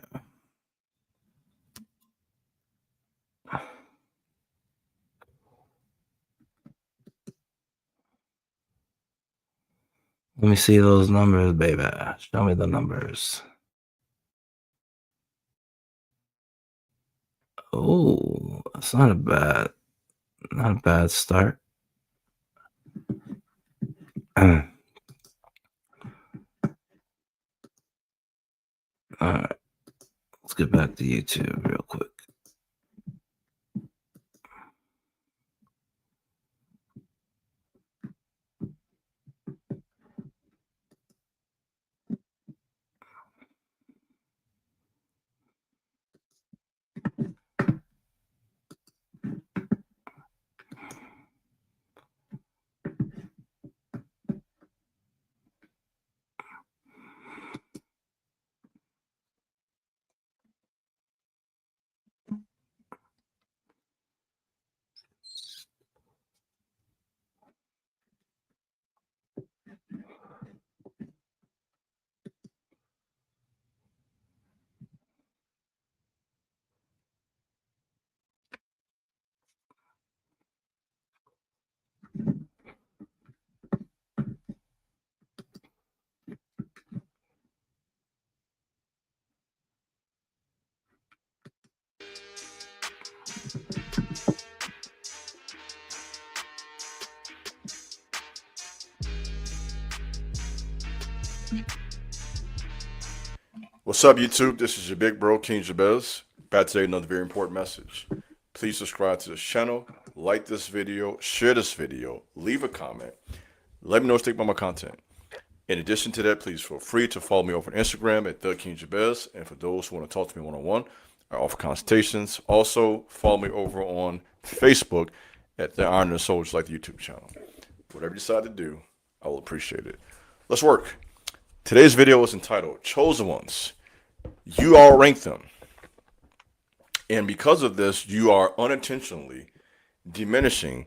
Let me see those numbers, baby. Show me the numbers. Oh, that's not a bad start. All right, let's get back to YouTube real quick. What's up, YouTube? This is your big bro, King Jabez. Back today, another very important message. Please subscribe to this channel, like this video, share this video, leave a comment. Let me know what you think about my content. In addition to that, please feel free to follow me over on Instagram at TheKingJabez. And for those who want to talk to me one-on-one, I offer consultations. Also, follow me over on Facebook at The Iron and Soldiers, like the YouTube channel. Whatever you decide to do, I will appreciate it. Let's work. Today's video is entitled Chosen Ones. You outrank them. And because of this, you are unintentionally diminishing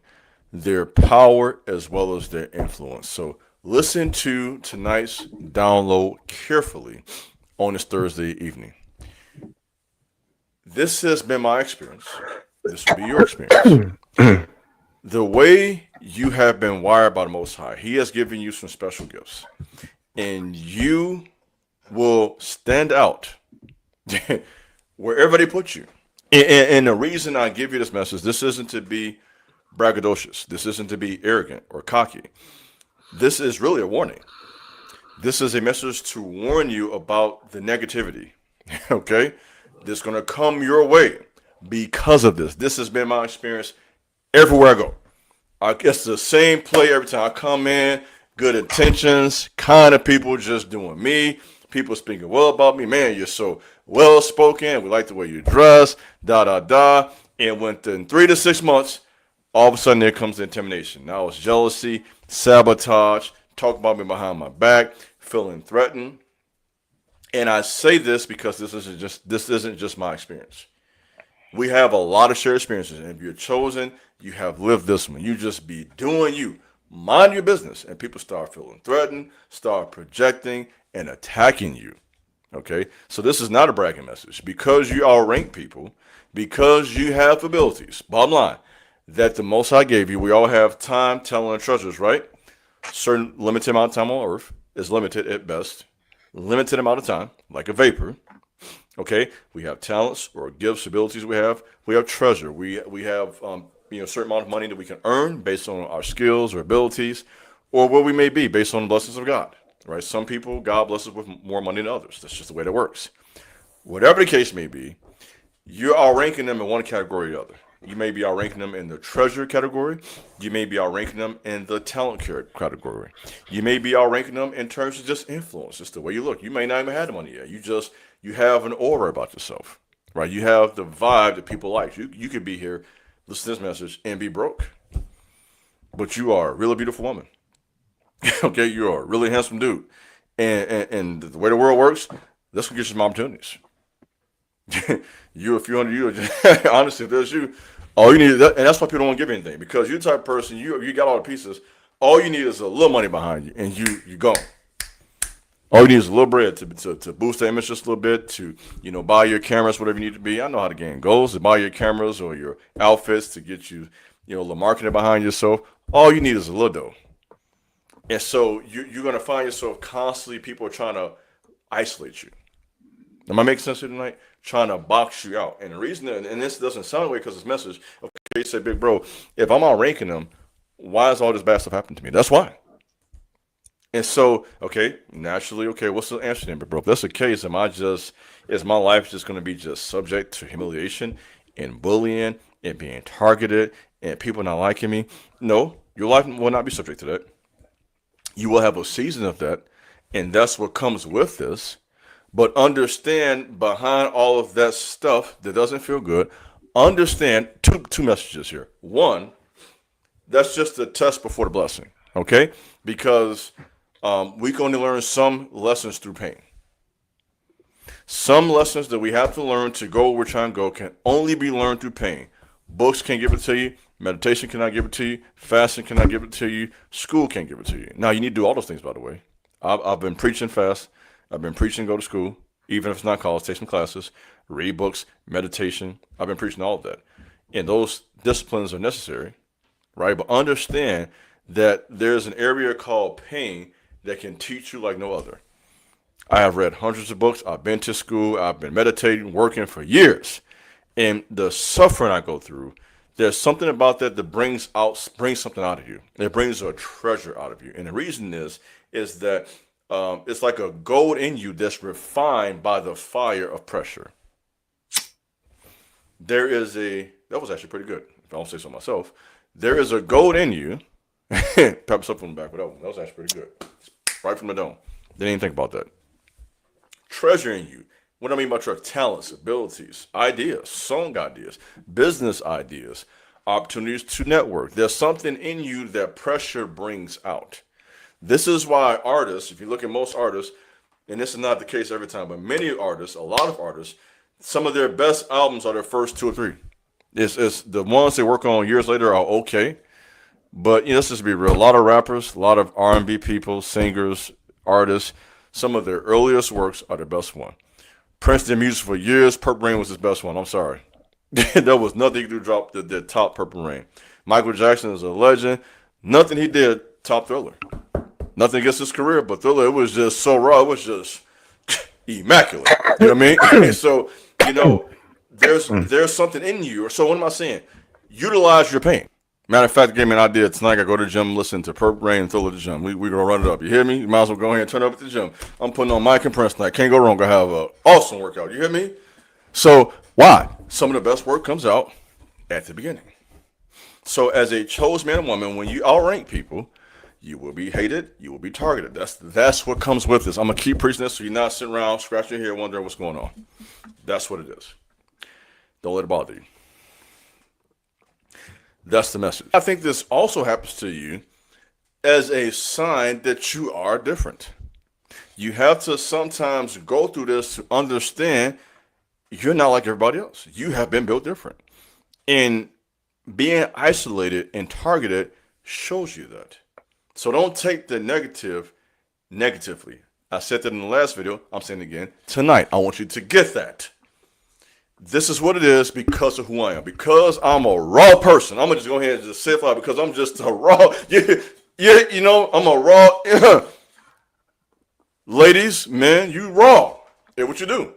their power as well as their influence. So listen to tonight's download carefully on this Thursday evening. This has been my experience. This will be your experience. The way you have been wired by the Most High, He has given you some special gifts. And you will stand out wherever they put you. And the reason I give you this message, this isn't to be braggadocious. This isn't to be arrogant or cocky. This is really a warning. This is a message to warn you about the negativity, okay, that's going to come your way because of this. This has been my experience everywhere I go. It's the same play every time I come in. Good intentions, kind of people just doing me. People speaking well about me. Man, you're so well spoken. We like the way you dress. And within 3 to 6 months, all of a sudden there comes the intimidation. Now it's jealousy, sabotage, talk about me behind my back, feeling threatened. And I say this because this isn't just my experience. We have a lot of shared experiences. And if you're chosen, you have lived this one. You just be doing you. Mind your business. And people start feeling threatened, start projecting, and attacking you. Okay? So this is not a bragging message. Because you outrank people, because you have abilities, bottom line, that the Most High gave you, we all have time, talent, and treasures, right? Certain limited amount of time on earth is limited at best. Limited amount of time, like a vapor. Okay? We have talents or gifts, abilities we have. We have treasure. We have a certain amount of money that we can earn based on our skills or abilities, or where we may be based on the blessings of God. Right? Some people, God blesses with more money than others. That's just the way that works. Whatever the case may be, you're outranking them in one category or the other. You may be outranking them in the treasure category. You may be outranking them in the talent category. You may be outranking them in terms of just influence, just the way you look. You may not even have the money yet. You have an aura about yourself, right? You have the vibe that people like. You could be here, listen to this message, and be broke. But you are a really beautiful woman. Okay, you are a really handsome dude. And the way the world works, this will get you some opportunities. Honestly, if there's you, all you need, and that's why people don't want to give anything, because you're the type of person, you got all the pieces, all you need is a little money behind you, and you gone. All you need is a little bread to boost the image just a little bit, to buy your cameras, whatever you need to be. I know how the game goes, to buy your cameras or your outfits to get you, a little marketing behind yourself. All you need is a little dough. And so you're going to find yourself constantly, people are trying to isolate you. Am I making sense here tonight? Trying to box you out. And the reason, and this doesn't sound away because it's message, okay, you say, big bro, if I'm outranking them, why is all this bad stuff happening to me? That's why. And so, okay, naturally, okay, what's the answer then, big bro? If that's the case, is my life just going to be just subject to humiliation and bullying and being targeted and people not liking me? No, your life will not be subject to that. You will have a season of that, and that's what comes with this. But understand, behind all of that stuff that doesn't feel good, understand two messages here. One, that's just the test before the blessing, okay? Because we can only learn some lessons through pain. Some lessons that we have to learn to go where we're trying to go can only be learned through pain. Books can't give it to you. Meditation cannot give it to you. Fasting cannot give it to you. School can't give it to you. Now, you need to do all those things, by the way. I've been preaching fast. I've been preaching go to school, even if it's not college, take some classes, read books, meditation. I've been preaching all of that. And those disciplines are necessary, right? But understand that there's an area called pain that can teach you like no other. I have read hundreds of books. I've been to school. I've been meditating, working for years. And the suffering I go through, there's something about that that brings something out of you. It brings a treasure out of you. And the reason is that it's like a gold in you that's refined by the fire of pressure. That was actually pretty good. if I don't say so myself, there is a gold in you. Pep something from the back with that one. That was actually pretty good. Right from the dome. Didn't even think about that. Treasure in you. What do I mean by treasure? Talents, abilities, ideas, song ideas, business ideas, opportunities to network. There's something in you that pressure brings out. This is why artists, if you look at most artists, and this is not the case every time, but many artists, a lot of artists, some of their best albums are their first 2 or 3. It's the ones they work on years later are okay. But let's just be real. A lot of rappers, a lot of R&B people, singers, artists, some of their earliest works are the best one. Prince did music for years. Purple Rain was his best one. I'm sorry. There was nothing he could drop that did top Purple Rain. Michael Jackson is a legend. Nothing he did top Thriller. Nothing against his career, but Thriller, it was just so raw. It was just immaculate. You know what I mean? So, there's something in you. So what am I saying? Utilize your pain. Matter of fact, gave me an idea tonight. I go to the gym, listen to Purple Rain and Thriller at the gym. We gonna run it up. You hear me? You might as well go ahead and turn up at the gym. I'm putting on Mike and Prince tonight. Can't go wrong. Gonna have an awesome workout. You hear me? So why? Some of the best work comes out at the beginning. So as a chosen man and woman, when you outrank people, you will be hated. You will be targeted. That's what comes with this. I'm gonna keep preaching this so you're not sitting around scratching your head wondering what's going on. That's what it is. Don't let it bother you. That's the message. I think this also happens to you as a sign that you are different. You have to sometimes go through this to understand you're not like everybody else. You have been built different. And being isolated and targeted shows you that. So don't take the negative negatively. I said that in the last video. I'm saying it again. Tonight, I want you to get that. This is what it is because of who I am. Because I'm a raw person. I'm going to just go ahead and just say it because I'm just a raw. I'm a raw. Ladies, men, you raw. That's what you do.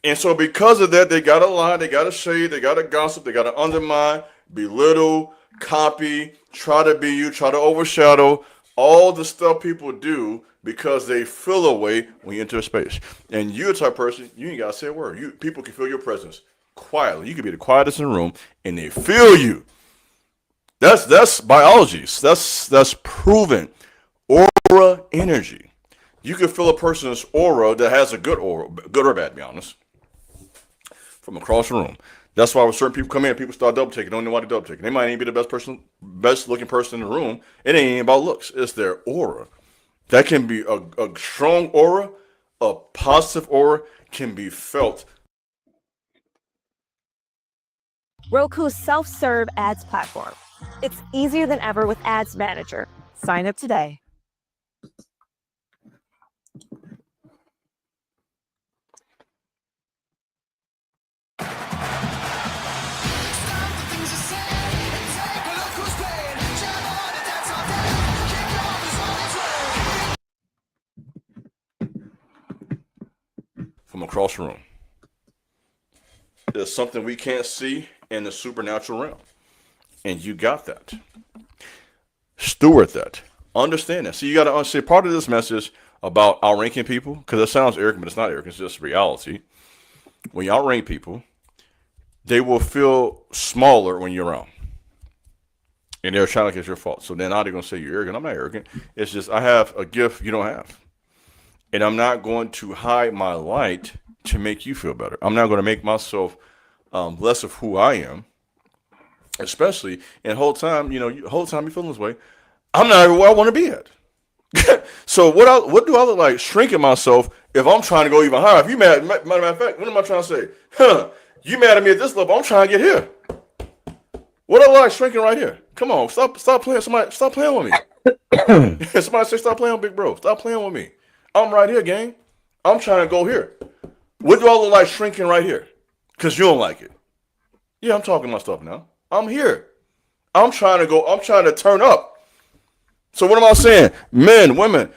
And so because of that, they got to lie, they got to shade, they got to gossip, they got to undermine, belittle, copy, try to be you, try to overshadow, all the stuff people do because they feel a way when you enter a space. And you're the type of person, you ain't got to say a word. People can feel your presence quietly. You can be the quietest in the room, and they feel you. That's biology. That's proven. Aura energy. You can feel a person's aura that has a good aura, good or bad, to be honest, from across the room. That's why when certain people come in, people start double taking. Don't know why they double taking. They might even be the best looking person in the room. It ain't about looks. It's their aura. That can be a strong aura, a positive aura can be felt. Roku's self-serve ads platform. It's easier than ever with Ads Manager. Sign up today. From across the room. There's something we can't see in the supernatural realm. And you got that. Steward that. Understand that. So you got to understand part of this message about outranking people, because it sounds arrogant, but it's not arrogant, it's just reality. When you outrank people, they will feel smaller when you're around. And they're trying to get your fault. So then now they're going to say you're arrogant. I'm not arrogant. It's just I have a gift you don't have. And I'm not going to hide my light to make you feel better. I'm not going to make myself less of who I am. Especially, and the whole time you're feeling this way, I'm not where I want to be at. So what do I look like shrinking myself if I'm trying to go even higher? If you mad, matter of fact, what am I trying to say? You mad at me at this level, I'm trying to get here. What do I look like shrinking right here? Come on, stop playing. Somebody, stop playing with me. Somebody say, stop playing with big bro. Stop playing with me. I'm right here, gang. I'm trying to go here. What do I look like shrinking right here? Because you don't like it. Yeah, I'm talking my stuff now. I'm here. I'm trying to turn up. So what am I saying? Men, women,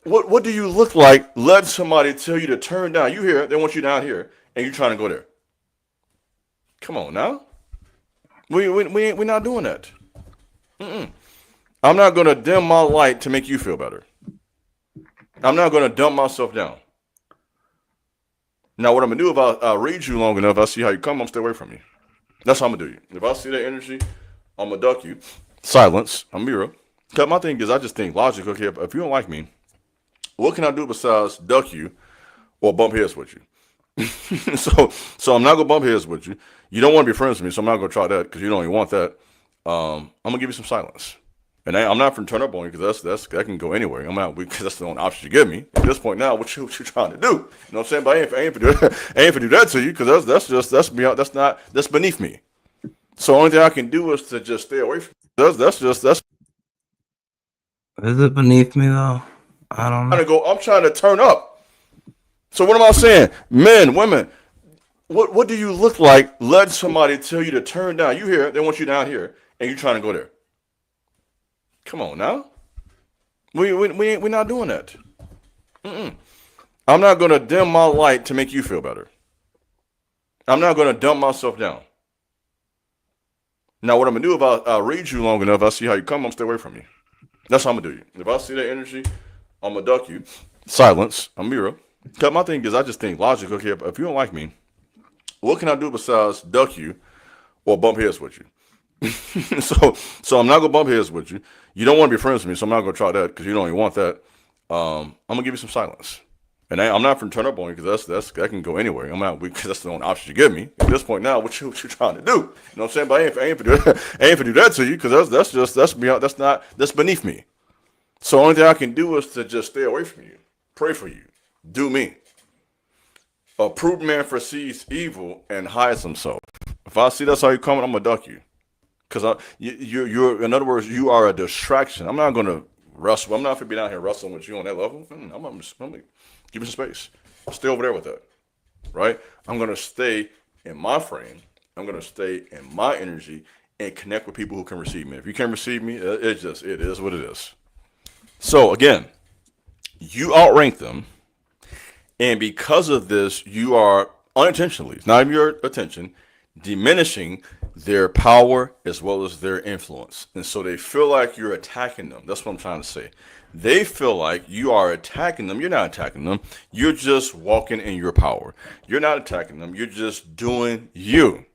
what do you look like letting somebody tell you to turn down? You here, they want you down here, and you're trying to go there. Come on now. We're not doing that. I'm not going to dim my light to make you feel better. I'm not going to dump myself down. Now, what I'm going to do if I read you long enough, I see how you come, I'm stay away from you. That's how I'm gonna do you. If I see that energy, I'm gonna duck you. Silence. I'm Mira. Cause my thing is, I just think logic. Okay, if you don't like me, what can I do besides duck you or bump heads with you? so I'm not gonna bump heads with you. You don't want to be friends with me, so I'm not gonna try that because you don't even want that. I'm gonna give you some silence, and I'm not gonna turn up on you because that can go anywhere. I'm not because that's the only option you give me at this point. Now, what you trying to do? You know what I'm saying? But I ain't for do that to you because that's beneath me. So the only thing I can do is to just stay away from you. That's Is it beneath me though? I don't know. I'm trying to turn up. So what am I saying? Men, women, what do you look like? Let somebody tell you to turn down. You here, they want you down here, and you trying to go there. Come on now. We're not doing that. I'm not gonna dim my light to make you feel better. I'm not gonna dump myself down. Now what I'm gonna do if I read you long enough, I see how you come, I'm stay away from you. That's how I'm gonna do you. If I see that energy, I'm gonna duck you. Silence. I'm Mira. Cause my thing is, I just think logic. Okay, if you don't like me, what can I do besides duck you or bump heads with you? so I'm not gonna bump heads with you. You don't want to be friends with me, so I'm not gonna try that because you don't even want that. I'm gonna give you some silence, and I'm not gonna turn up on you because that can go anywhere. I'm not because that's the only option you give me at this point. Now, what you trying to do? You know what I'm saying? But I ain't for do that to you because that's beneath me. So the only thing I can do is to just stay away from you, pray for you, do me. A prudent man foresees evil and hides himself. If I see that's how you coming, I'm gonna duck you. Because you're in other words, you are a distraction. I'm not gonna wrestle. I'm not gonna be down here wrestling with you on that level. I'm gonna give me some space. Stay over there with that, right? I'm gonna stay in my frame. I'm gonna stay in my energy and connect with people who can receive me. If you can't receive me, it is what it is. So again, you outrank them, and because of this, you are unintentionally, not even your attention, diminishing their power as well as their influence. And so they feel like you're attacking them. That's what I'm trying to say. They feel like you are attacking them. You're not attacking them. You're just walking in your power. You're not attacking them. You're just doing you.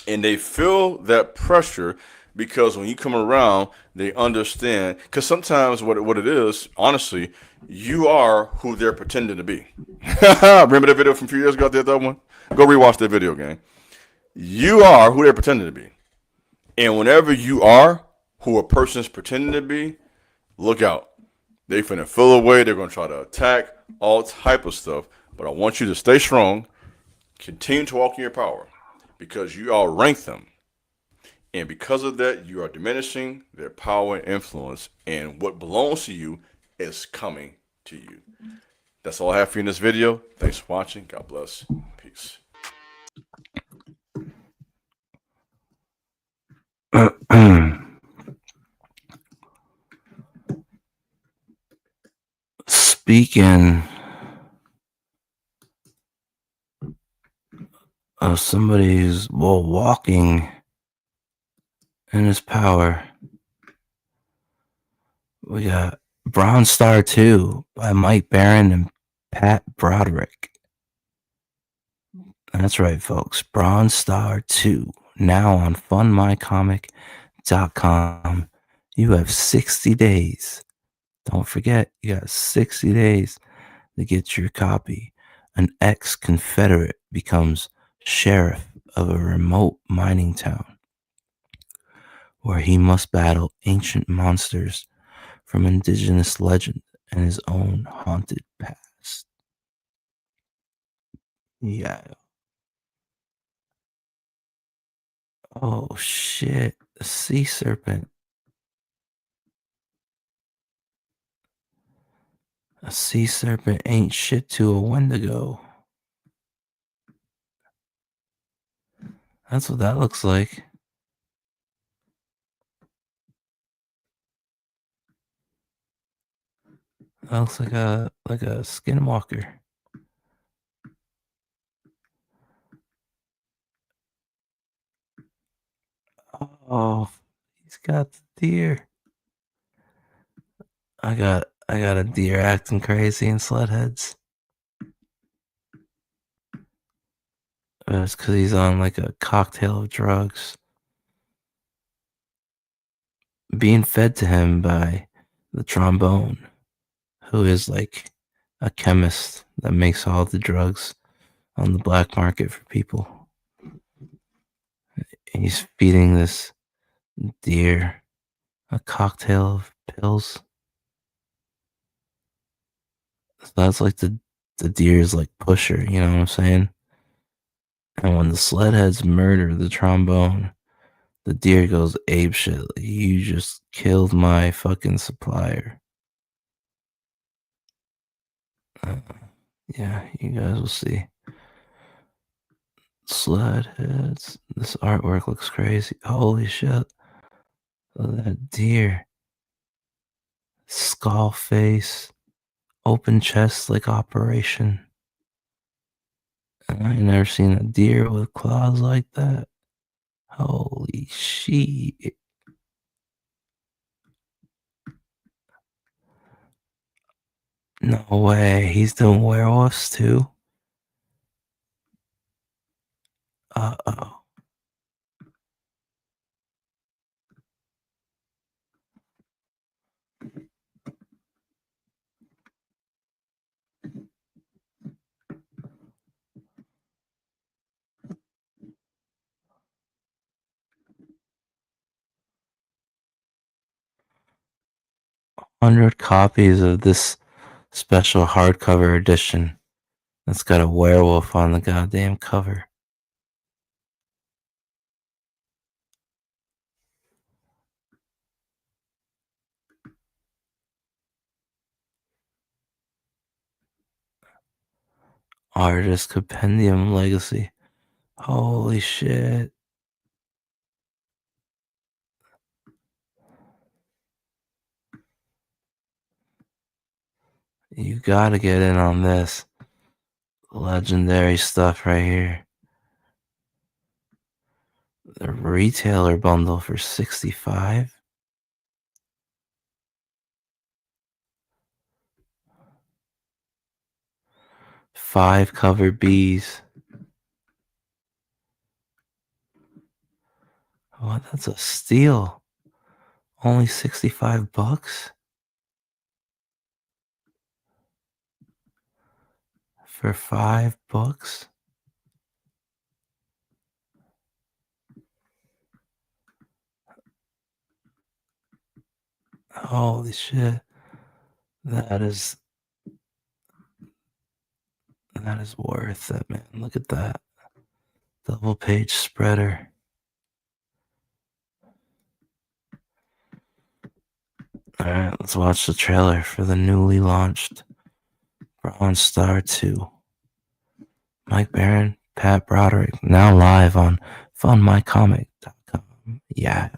And they feel that pressure because when you come around, they understand. Because sometimes what it is, honestly, you are who they're pretending to be. Remember that video from a few years ago? That one? Go rewatch that video, gang. You are who they're pretending to be. And whenever you are who a person's pretending to be, look out. They finna feel away. They're going to try to attack all type of stuff. But I want you to stay strong. Continue to walk in your power because you outrank them. And because of that, you are diminishing their power and influence. And what belongs to you is coming to you. That's all I have for you in this video. Thanks for watching. God bless. Peace. Speaking of somebody who's walking in his power, we got Bronze Star 2 by Mike Barron and Pat Broderick. That's right, folks. Bronze Star 2, now on fundmycomic.com. You have 60 days. Don't forget, you got 60 days to get your copy. An ex-Confederate becomes sheriff of a remote mining town where he must battle ancient monsters from indigenous legend and his own haunted past. Yeah. Oh shit, a sea serpent. A sea serpent ain't shit to a Wendigo. That's what that looks like. That looks like a skinwalker. Oh, he's got the deer. I got a deer acting crazy in sled heads. It's because he's on like a cocktail of drugs being fed to him by the trombone, who is like a chemist that makes all the drugs on the black market for people. And he's feeding this deer a cocktail of pills. So that's like the deer's like pusher, you know what I'm saying? And when the sledheads murder the trombone, the deer goes apeshit. Like, you just killed my fucking supplier. Yeah, you guys will see. Sledheads. This artwork looks crazy. Holy shit. Look at that deer. Skull face. Open chest like operation. I ain't never seen a deer with claws like that. Holy shit. No way. He's doing werewolves too? Uh-oh. 100 copies of this special hardcover edition that's got a werewolf on the goddamn cover. Artist Compendium Legacy. Holy shit. You gotta get in on this. Legendary stuff right here. The retailer bundle for $65. 5 cover Bs. Oh, that's a steal. Only $65 for $5. Holy shit. That is worth it, man. Look at that. Double page spreader. Alright, let's watch the trailer for the newly launched Bronze Star 2. Mike Barron, Pat Broderick, now live on fundmycomic.com. Yeah.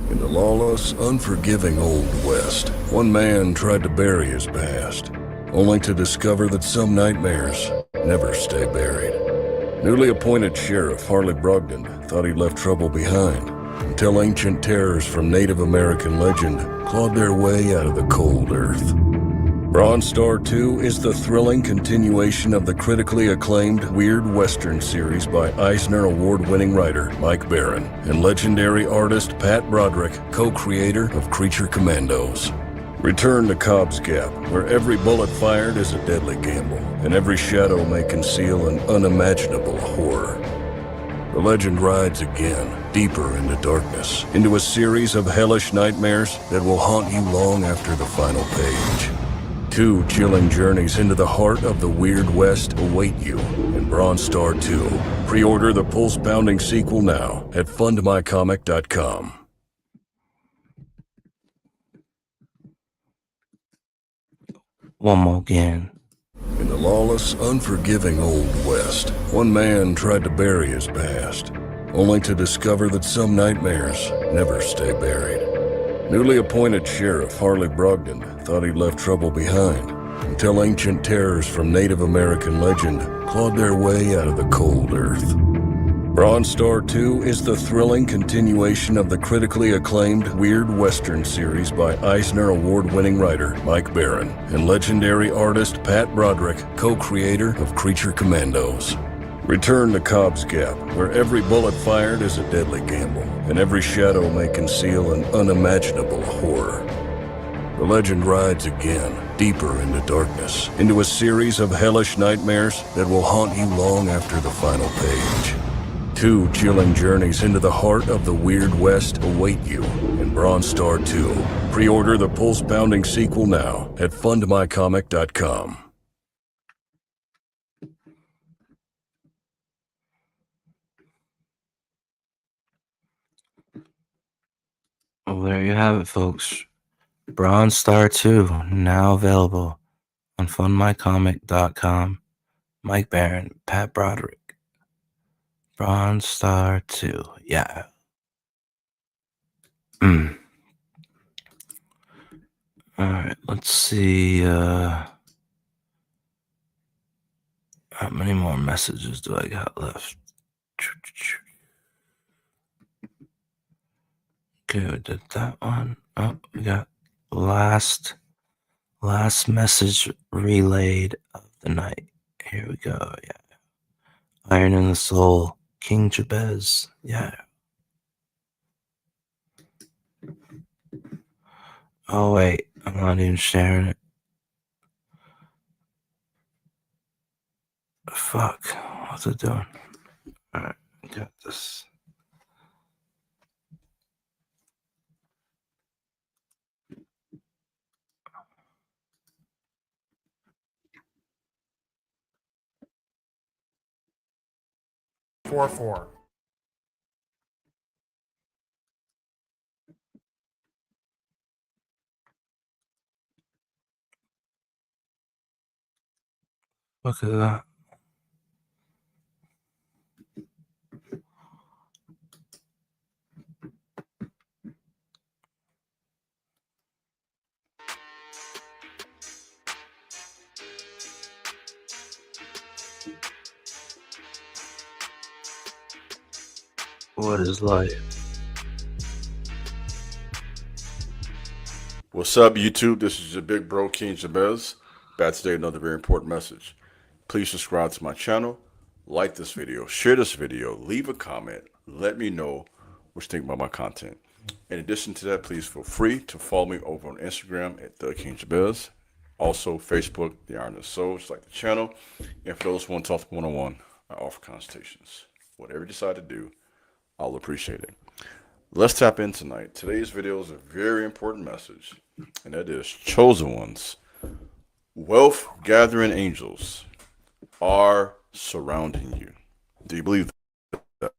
In the lawless, unforgiving Old West, one man tried to bury his past, only to discover that some nightmares never stay buried. Newly appointed Sheriff Harley Brogdon thought he'd left trouble behind, until ancient terrors from Native American legend clawed their way out of the cold earth. Bronze Star 2 is the thrilling continuation of the critically acclaimed Weird Western series by Eisner Award-winning writer Mike Barron and legendary artist Pat Broderick, co-creator of Creature Commandos. Return to Cobb's Gap, where every bullet fired is a deadly gamble, and every shadow may conceal an unimaginable horror. The legend rides again, deeper into darkness, into a series of hellish nightmares that will haunt you long after the final page. 2 chilling journeys into the heart of the Weird West await you in Bronze Star 2. Pre-order the pulse-pounding sequel now at fundmycomic.com. One more again. In the lawless, unforgiving Old West, one man tried to bury his past, only to discover that some nightmares never stay buried. Newly appointed Sheriff Harley Brogdon thought he'd left trouble behind, until ancient terrors from Native American legend clawed their way out of the cold earth. Bronze Star 2 is the thrilling continuation of the critically acclaimed Weird Western series by Eisner Award-winning writer Mike Barron and legendary artist Pat Broderick, co-creator of Creature Commandos. Return to Cobb's Gap, where every bullet fired is a deadly gamble, and every shadow may conceal an unimaginable horror. The legend rides again, deeper into darkness, into a series of hellish nightmares that will haunt you long after the final page. 2 chilling journeys into the heart of the Weird West await you in Bronze Star 2. Pre-order the pulse-pounding sequel now at fundmycomic.com. Well, there you have it, folks. Bronze Star 2, now available on fundmycomic.com. Mike Barron, Pat Broderick. Bronze Star 2, yeah. Alright, let's see. How many more messages do I got left? Okay, we did that one. Oh, we got last message relayed of the night. Here we go. Yeah. Iron in the Soul, King Jabez. Yeah. Oh wait, I'm not even sharing it. Fuck, what's it doing? Alright, got this. Four. Look at that. What is life? What's up, YouTube? This is your big bro, King Jabez. Back today, another very important message. Please subscribe to my channel, like this video, share this video, leave a comment, let me know what you think about my content. In addition to that, please feel free to follow me over on Instagram at The King Jabez. Also, Facebook, The Iron and Soul, just like the channel. And for those who want to talk one-on-one, I offer consultations. Whatever you decide to do, I'll appreciate it. Let's tap in tonight. Today's video is a very important message, and that is chosen ones. Wealth gathering angels are surrounding you. Do you believe that?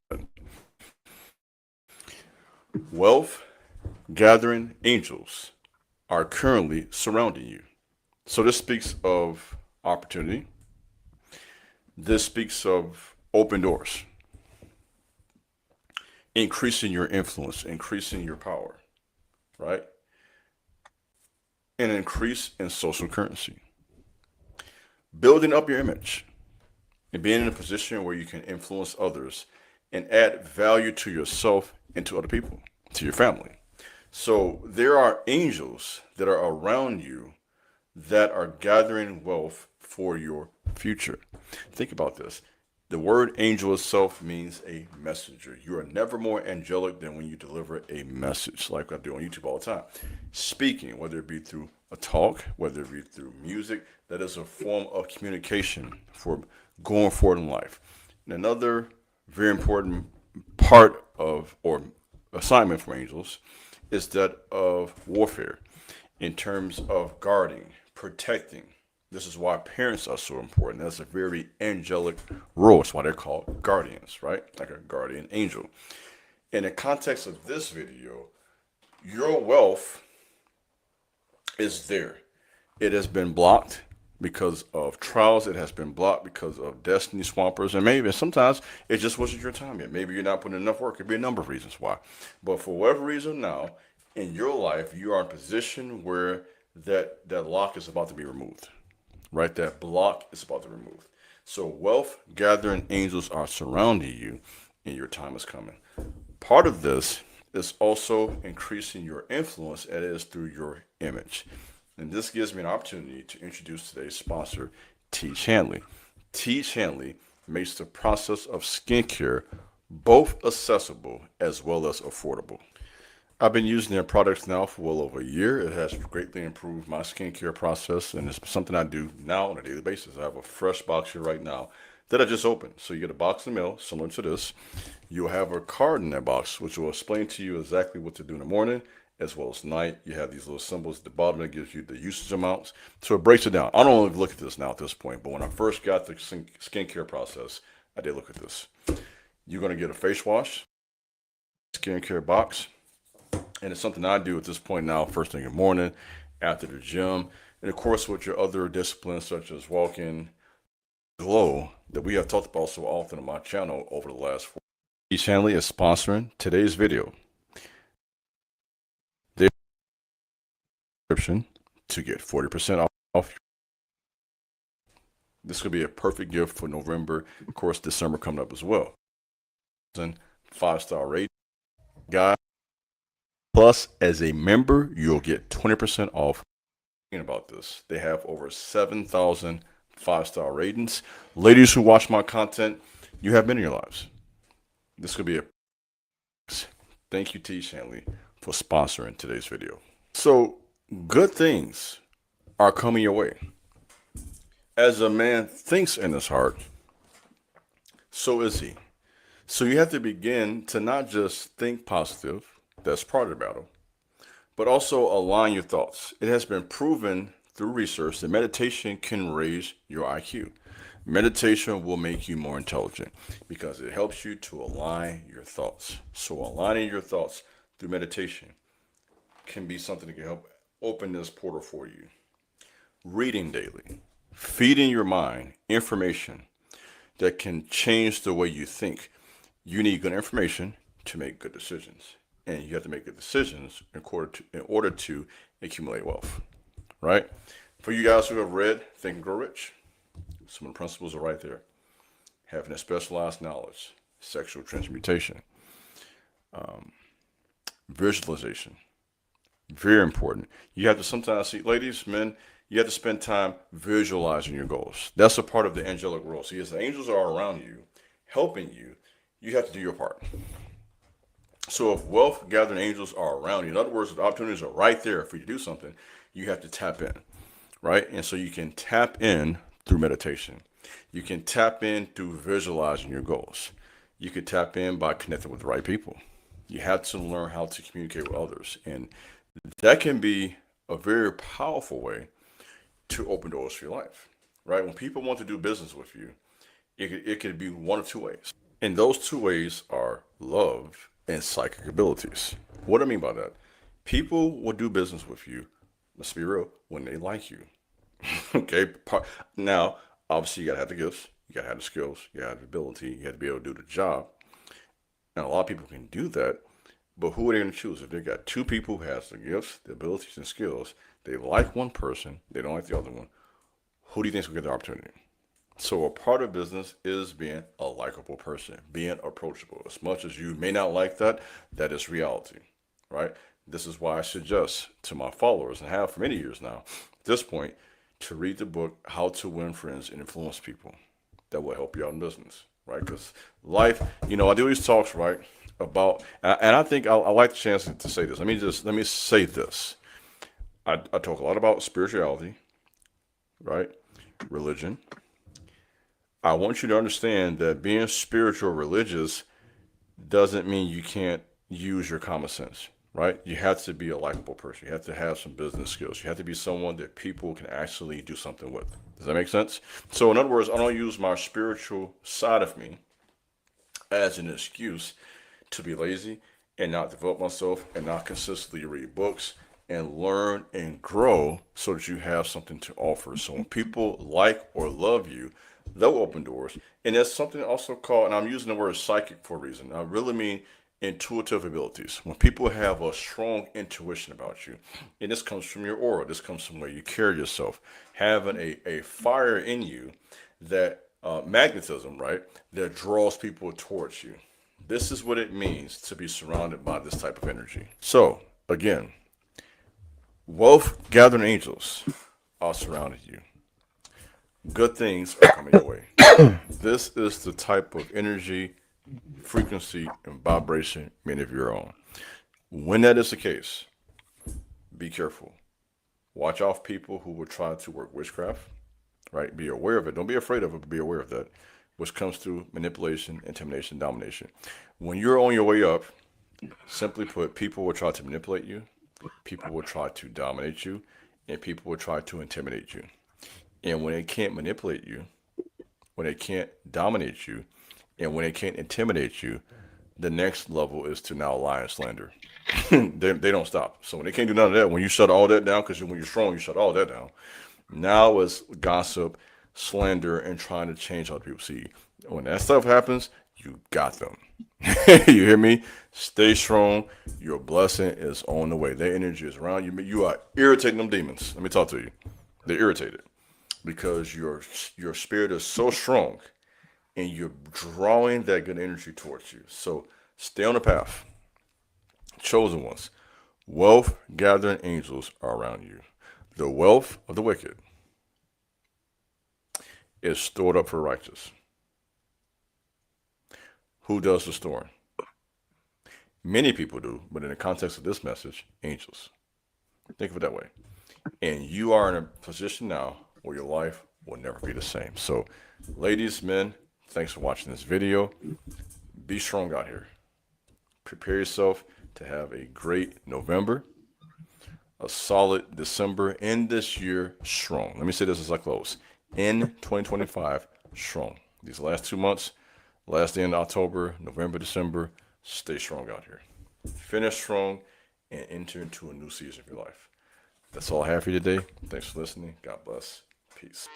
Wealth gathering angels are currently surrounding you. So this speaks of opportunity. This speaks of open doors. Increasing your influence, increasing your power, right? An increase in social currency. Building up your image and being in a position where you can influence others and add value to yourself and to other people, to your family. So there are angels that are around you that are gathering wealth for your future. Think about this. The word angel itself means a messenger. You are never more angelic than when you deliver a message, like I do on YouTube all the time. Speaking, whether it be through a talk, whether it be through music, that is a form of communication for going forward in life. And another very important part of, or assignment for angels, is that of warfare, in terms of guarding, protecting. This is why parents are so important. That's a very angelic role. That's why they're called guardians, right? Like a guardian angel. In the context of this video, your wealth is there. It has been blocked because of trials. It has been blocked because of destiny swampers. And maybe sometimes it just wasn't your time yet. Maybe you're not putting enough work. It could be a number of reasons why. But for whatever reason now, in your life, you are in a position where that lock is about to be removed. Right, that block is about to be removed. So wealth gathering angels are surrounding you, and your time is coming. Part of this is also increasing your influence, and it is through your image. And this gives me an opportunity to introduce today's sponsor, Teach Hanley. Teach Hanley makes the process of skincare both accessible as well as affordable. I've been using their products now for well over a year. It has greatly improved my skincare process, and it's something I do now on a daily basis. I have a fresh box here right now that I just opened. So you get a box in the mail, similar to this. You'll have a card in that box, which will explain to you exactly what to do in the morning as well as night. You have these little symbols at the bottom that gives you the usage amounts. So it breaks it down. I don't even look at this now at this point, but when I first got the skincare process, I did look at this. You're going to get a face wash, skincare box. And it's something I do at this point now, first thing in the morning, after the gym, and of course with your other disciplines such as walking, glow, that we have talked about so often on my channel over the last 4 years. Teach Hanley is sponsoring today's video. Their description to get 40% off. This could be a perfect gift for November. Of course, December coming up as well. 5-star rating, guys. Plus, as a member, you'll get 20% off. About this, they have over 7,000 5-star ratings. Ladies who watch my content, you have men in your lives. This could be a thank you, Teach Hanley, for sponsoring today's video. So, good things are coming your way. As a man thinks in his heart, so is he. So you have to begin to not just think positive. That's part of the battle, but also align your thoughts. It has been proven through research that meditation can raise your IQ. Meditation will make you more intelligent because it helps you to align your thoughts. So aligning your thoughts through meditation can be something that can help open this portal for you. Reading daily, feeding your mind information that can change the way you think. You need good information to make good decisions. And you have to make good decisions in order to accumulate wealth, right? For you guys who have read Think and Grow Rich, some of the principles are right there. Having a specialized knowledge, sexual transmutation, visualization, very important. You have to sometimes see, ladies, men, you have to spend time visualizing your goals. That's a part of the angelic world. See, as the angels are around you, helping you, you have to do your part. So if wealth gathering angels are around you, in other words, the opportunities are right there for you to do something, you have to tap in, right? And so you can tap in through meditation. You can tap in through visualizing your goals. You could tap in by connecting with the right people. You have to learn how to communicate with others. And that can be a very powerful way to open doors for your life, right? When people want to do business with you, it could be one of two ways. And those two ways are love and psychic abilities. What do I mean by that? People will do business with you, let's be real, when they like you. Okay. Now, obviously, you gotta have the gifts, you gotta have the skills, you gotta have the ability, you have to be able to do the job. And a lot of people can do that, but who are they gonna choose? If they got two people who has the gifts, the abilities, and skills, they like one person, they don't like the other one, who do you think is gonna get the opportunity? So a part of business is being a likable person, being approachable. As much as you may not like that, that is reality, right? This is why I suggest to my followers, and have for many years now, at this point, to read the book, How to Win Friends and Influence People. That will help you out in business, right? Because life, I do these talks, right, about, and I think I like the chance to say this. Let me say this. I talk a lot about spirituality, right? Religion. I want you to understand that being spiritual or religious doesn't mean you can't use your common sense, right? You have to be a likable person. You have to have some business skills. You have to be someone that people can actually do something with. Does that make sense? So in other words, I don't use my spiritual side of me as an excuse to be lazy and not develop myself and not consistently read books and learn and grow so that you have something to offer. So when people like or love you, they'll open doors. And there's something also called, and I'm using the word psychic for a reason. I really mean intuitive abilities. When people have a strong intuition about you, and this comes from your aura, this comes from where you carry yourself, having a fire in you that magnetism, right, that draws people towards you. This is what it means to be surrounded by this type of energy. So, again, wealth gathering angels are surrounding you. Good things are coming your way. This is the type of energy, frequency, and vibration many of you are on. When that is the case, be careful. Watch off people who will try to work witchcraft, right? Be aware of it. Don't be afraid of it, but be aware of that, which comes through manipulation, intimidation, domination. When you're on your way up, simply put, people will try to manipulate you, people will try to dominate you, and people will try to intimidate you. And when they can't manipulate you, when they can't dominate you, and when they can't intimidate you, the next level is to now lie and slander. They don't stop. So when they can't do none of that, when you shut all that down, because when you're strong, you shut all that down. Now it's gossip, slander, and trying to change how people see you. When that stuff happens, you got them. You hear me? Stay strong. Your blessing is on the way. Their energy is around you. You are irritating them demons. Let me talk to you. They're irritated because your spirit is so strong and you're drawing that good energy towards you. So stay on the path. Chosen ones. Wealth gathering angels are around you. The wealth of the wicked is stored up for righteous. Who does the storing? Many people do, but in the context of this message, angels. Think of it that way. And you are in a position now where your life will never be the same. So, ladies, men, thanks for watching this video. Be strong out here. Prepare yourself to have a great November, a solid December, and this year strong. Let me say this as I close. In 2025, strong. These last 2 months, last day in October, November, December, stay strong out here. Finish strong and enter into a new season of your life. That's all I have for you today. Thanks for listening. God bless. Peace.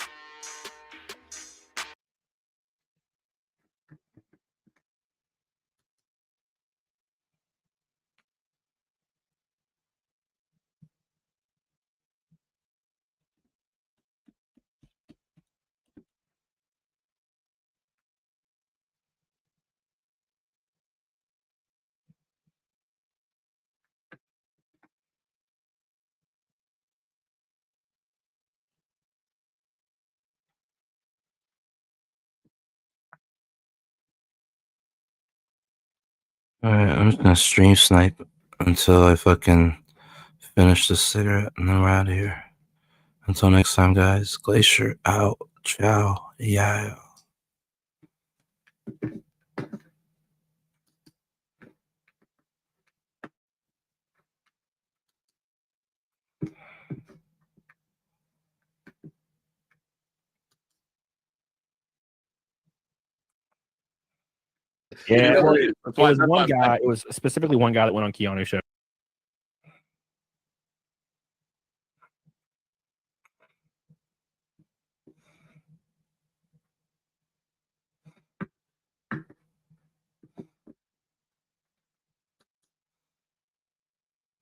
Alright, I'm just gonna stream snipe until I fucking finish this cigarette and then we're out of here. Until next time, guys. Glacier out. Ciao. Yeah. Yeah, well, it was one guy. It was specifically one guy that went on Keanu's show.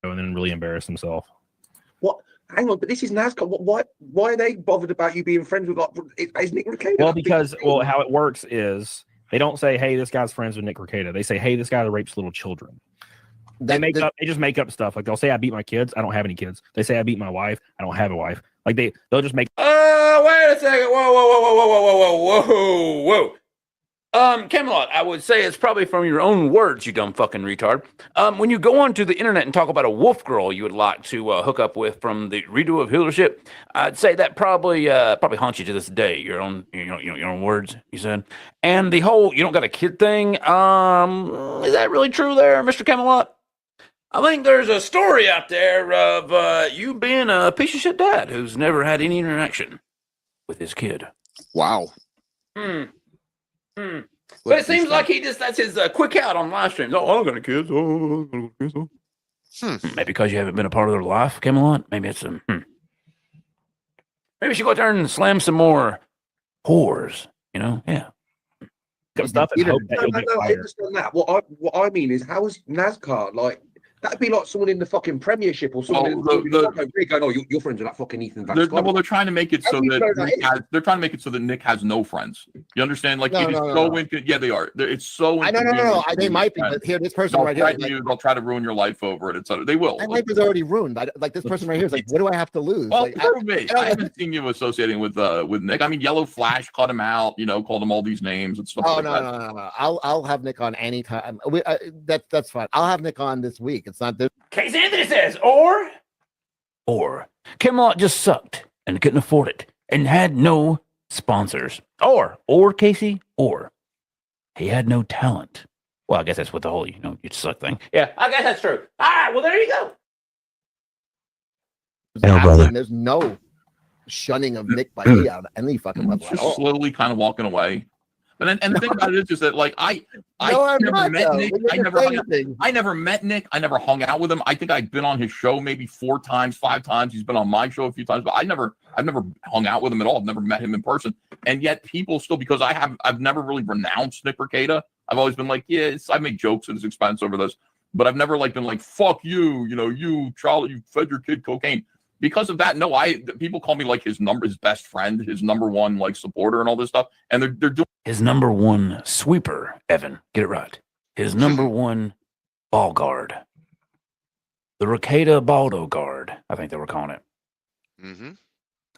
And then really embarrassed himself. What? Hang on, but this is NASCAR. Why are they bothered about you being friends with? Is Nick Recato? Well, because how it works is they don't say, "Hey, this guy's friends with Nick Recato." They say, "Hey, this guy rapes little children." They just make up stuff. Like they'll say, "I beat my kids." I don't have any kids. They say, "I beat my wife." I don't have a wife. Like they'll just make. Wait a second. Whoa. Camelot, I would say it's probably from your own words, you dumb fucking retard. When you go onto the internet and talk about a wolf girl you would like to hook up with from the redo of Healership, I'd say that probably haunts you to this day. Your own words, you said. And the whole you don't got a kid thing, is that really true there, Mr. Camelot? I think there's a story out there of you being a piece of shit dad who's never had any interaction with his kid. Wow. But it seems like that's his quick out on live streams. Oh, I don't got any kids. Oh, I don't got kids. Maybe because you haven't been a part of their life, Camelot. Maybe it's maybe you should go out there and slam some more whores. Yeah. Stuff and hope that you'll get I understand that. What I mean is, how is NASCAR like? That'd be like someone in the fucking Premiership or someone in the really going, "Oh, you're friends with that fucking Ethan Van Scarlett." Well, they're trying to make it so they're trying to make it so that Nick has no friends. You understand? Like it is so yeah, they are. It's so. No. They might be, but here, this person right here, they'll try to ruin your life over it, etc. They will. My life is already ruined. Like this person right here is like, what do I have to lose? Well, like, I haven't seen you associating with Nick. I mean, Yellow Flash cut him out. Called him all these names and stuff. No. I'll have Nick on anytime. That's fine. I'll have Nick on this week. It's not this. Case Anthony says, or Camelot just sucked and couldn't afford it and had no sponsors. Or Casey, or he had no talent. Well, I guess that's what the whole, you suck thing. Yeah, I guess that's true. All right, well, there you go. No, brother. There's no shunning of Nick by me on any fucking level. Just slowly kind of walking away. And the thing about it is just that, like, I never met Nick. I never met Nick. I never hung out with him. I think I've been on his show maybe 4 times, 5 times. He's been on my show a few times, but I've never hung out with him at all. I've never met him in person. And yet people still, because I've never really renounced Nick Rekieta. I've always been like, I make jokes at his expense over this, but I've never been like, fuck you, you Charlie, you fed your kid cocaine. Because of that, people call me like his best friend, his number one like supporter and all this stuff. And they're doing his number one sweeper, Evan. Get it right. His number one ball guard. The Rekieta Baldo guard, I think they were calling it. Mm-hmm.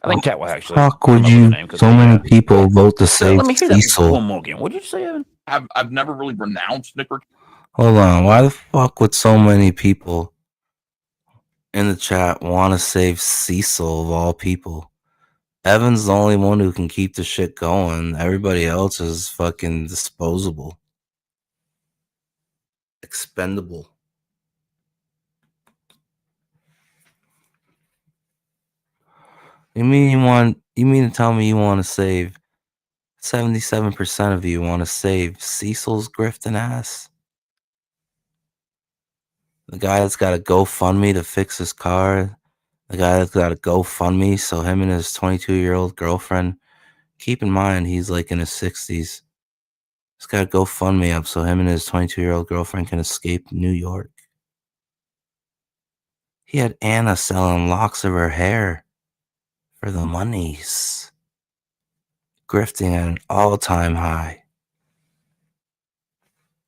I think Cat was actually. Fuck would you? So many people vote to save Cecil. One more again. What did you say, Evan? I've never really renounced Nick. Hold on. Why the fuck would so many people in the chat want to save Cecil of all people? Evan's the only one who can keep the shit going. Everybody else is fucking disposable, expendable. You mean to tell me you want to save 77% of you want to save Cecil's grifting ass? The guy that's got a GoFundMe to fix his car. The guy that's got a GoFundMe so him and his 22-year-old girlfriend, keep in mind he's like in his 60s. He's got a GoFundMe up so him and his 22-year-old girlfriend can escape New York. He had Anna selling locks of her hair for the monies. Grifting at an all-time high.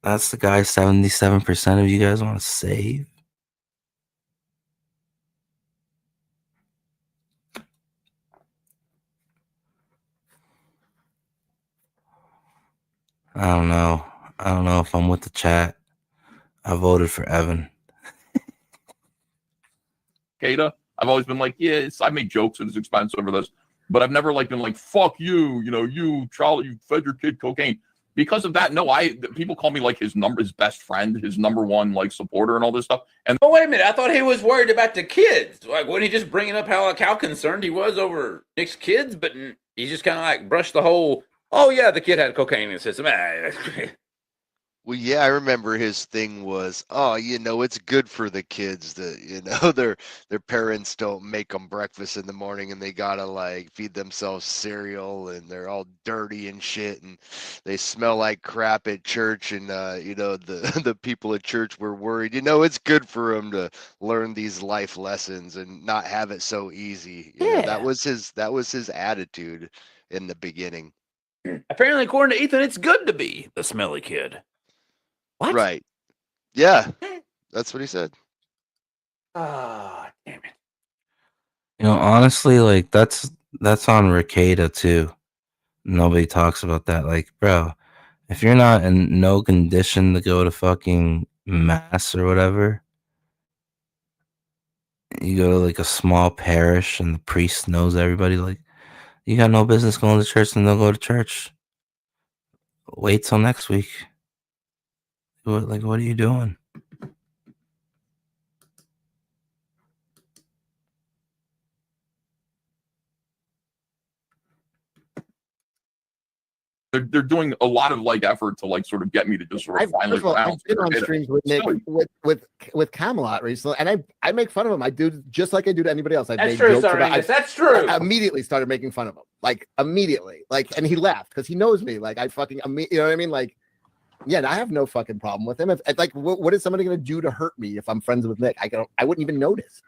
That's the guy 77% of you guys want to save? I don't know. I don't know if I'm with the chat. I voted for Evan. Rekieta. I've always been like, I make jokes at his expense over this, but I've never been like, fuck you, you Charlie, you fed your kid cocaine. Because of that, people call me like his best friend, his number one like supporter and all this stuff. And wait a minute, I thought he was worried about the kids. Like, wasn't he just bringing up how concerned he was over Nick's kids? But he just kind of like brushed the whole. Oh yeah, the kid had cocaine in his system. Well, yeah, I remember his thing was, it's good for the kids that, their parents don't make them breakfast in the morning and they gotta like feed themselves cereal and they're all dirty and shit and they smell like crap at church and, the people at church were worried, it's good for them to learn these life lessons and not have it so easy. You know, that was his attitude in the beginning. Apparently, according to Ethan, it's good to be the smelly kid. What? Right. Yeah. That's what he said. Ah, damn it. Honestly, like that's on Rekieta too. Nobody talks about that. Like, bro, if you're not in no condition to go to fucking mass or whatever, you go to like a small parish and the priest knows everybody, like, you got no business going to church and don't go to church. Wait till next week. What are you doing? They're doing a lot of like effort to like sort of get me to just sort of finally I've been on streams with Nick with Camelot recently, and I make fun of him. I do just like I do to anybody else. That's true. That's true. I immediately started making fun of him, like immediately, like, and he laughed because he knows me. Like I fucking, you know what I mean? Like Yeah, and I have no fucking problem with him. If like, what is somebody going to do to hurt me if I'm friends with Nick? I wouldn't even notice.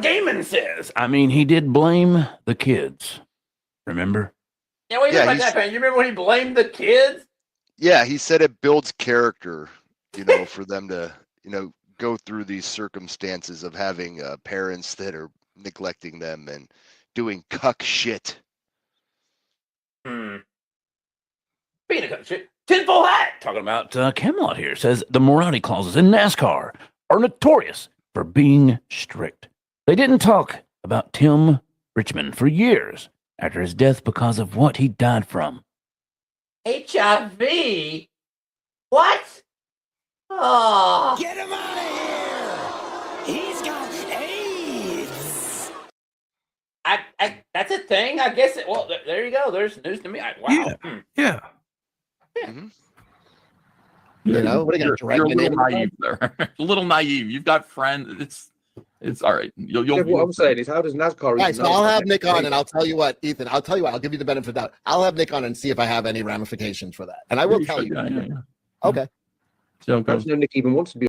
Gaming says. I mean, he did blame the kids. Remember? Yeah, wait Yeah, about that, man. You remember when he blamed the kids? Yeah, he said it builds character, you know, for them to, you know, go through these circumstances of having parents that are neglecting them and doing cuck shit. Being a cuck shit. Tinfoil hat. Talking about Camelot here. Says the morality clauses in NASCAR are notorious for being strict. They didn't talk about Tim Richmond for years after his death because of what he died from. HIV? What? Oh. Get him out of here! He's got AIDS! That's a thing, I guess. Well, there you go. There's news to me. Wow. Yeah. You know, what are you You're a little naive there. A little naive. You've got friends. It's all right. What I'm saying is, how does NASCAR? All right, so I'll have Nick on, and I'll tell you what, Ethan. I'll tell you what. I'll give you the benefit of the doubt. I'll have Nick on and see if I have any ramifications for that, and I will tell you. Yeah. Okay. I don't know if Nick even wants to be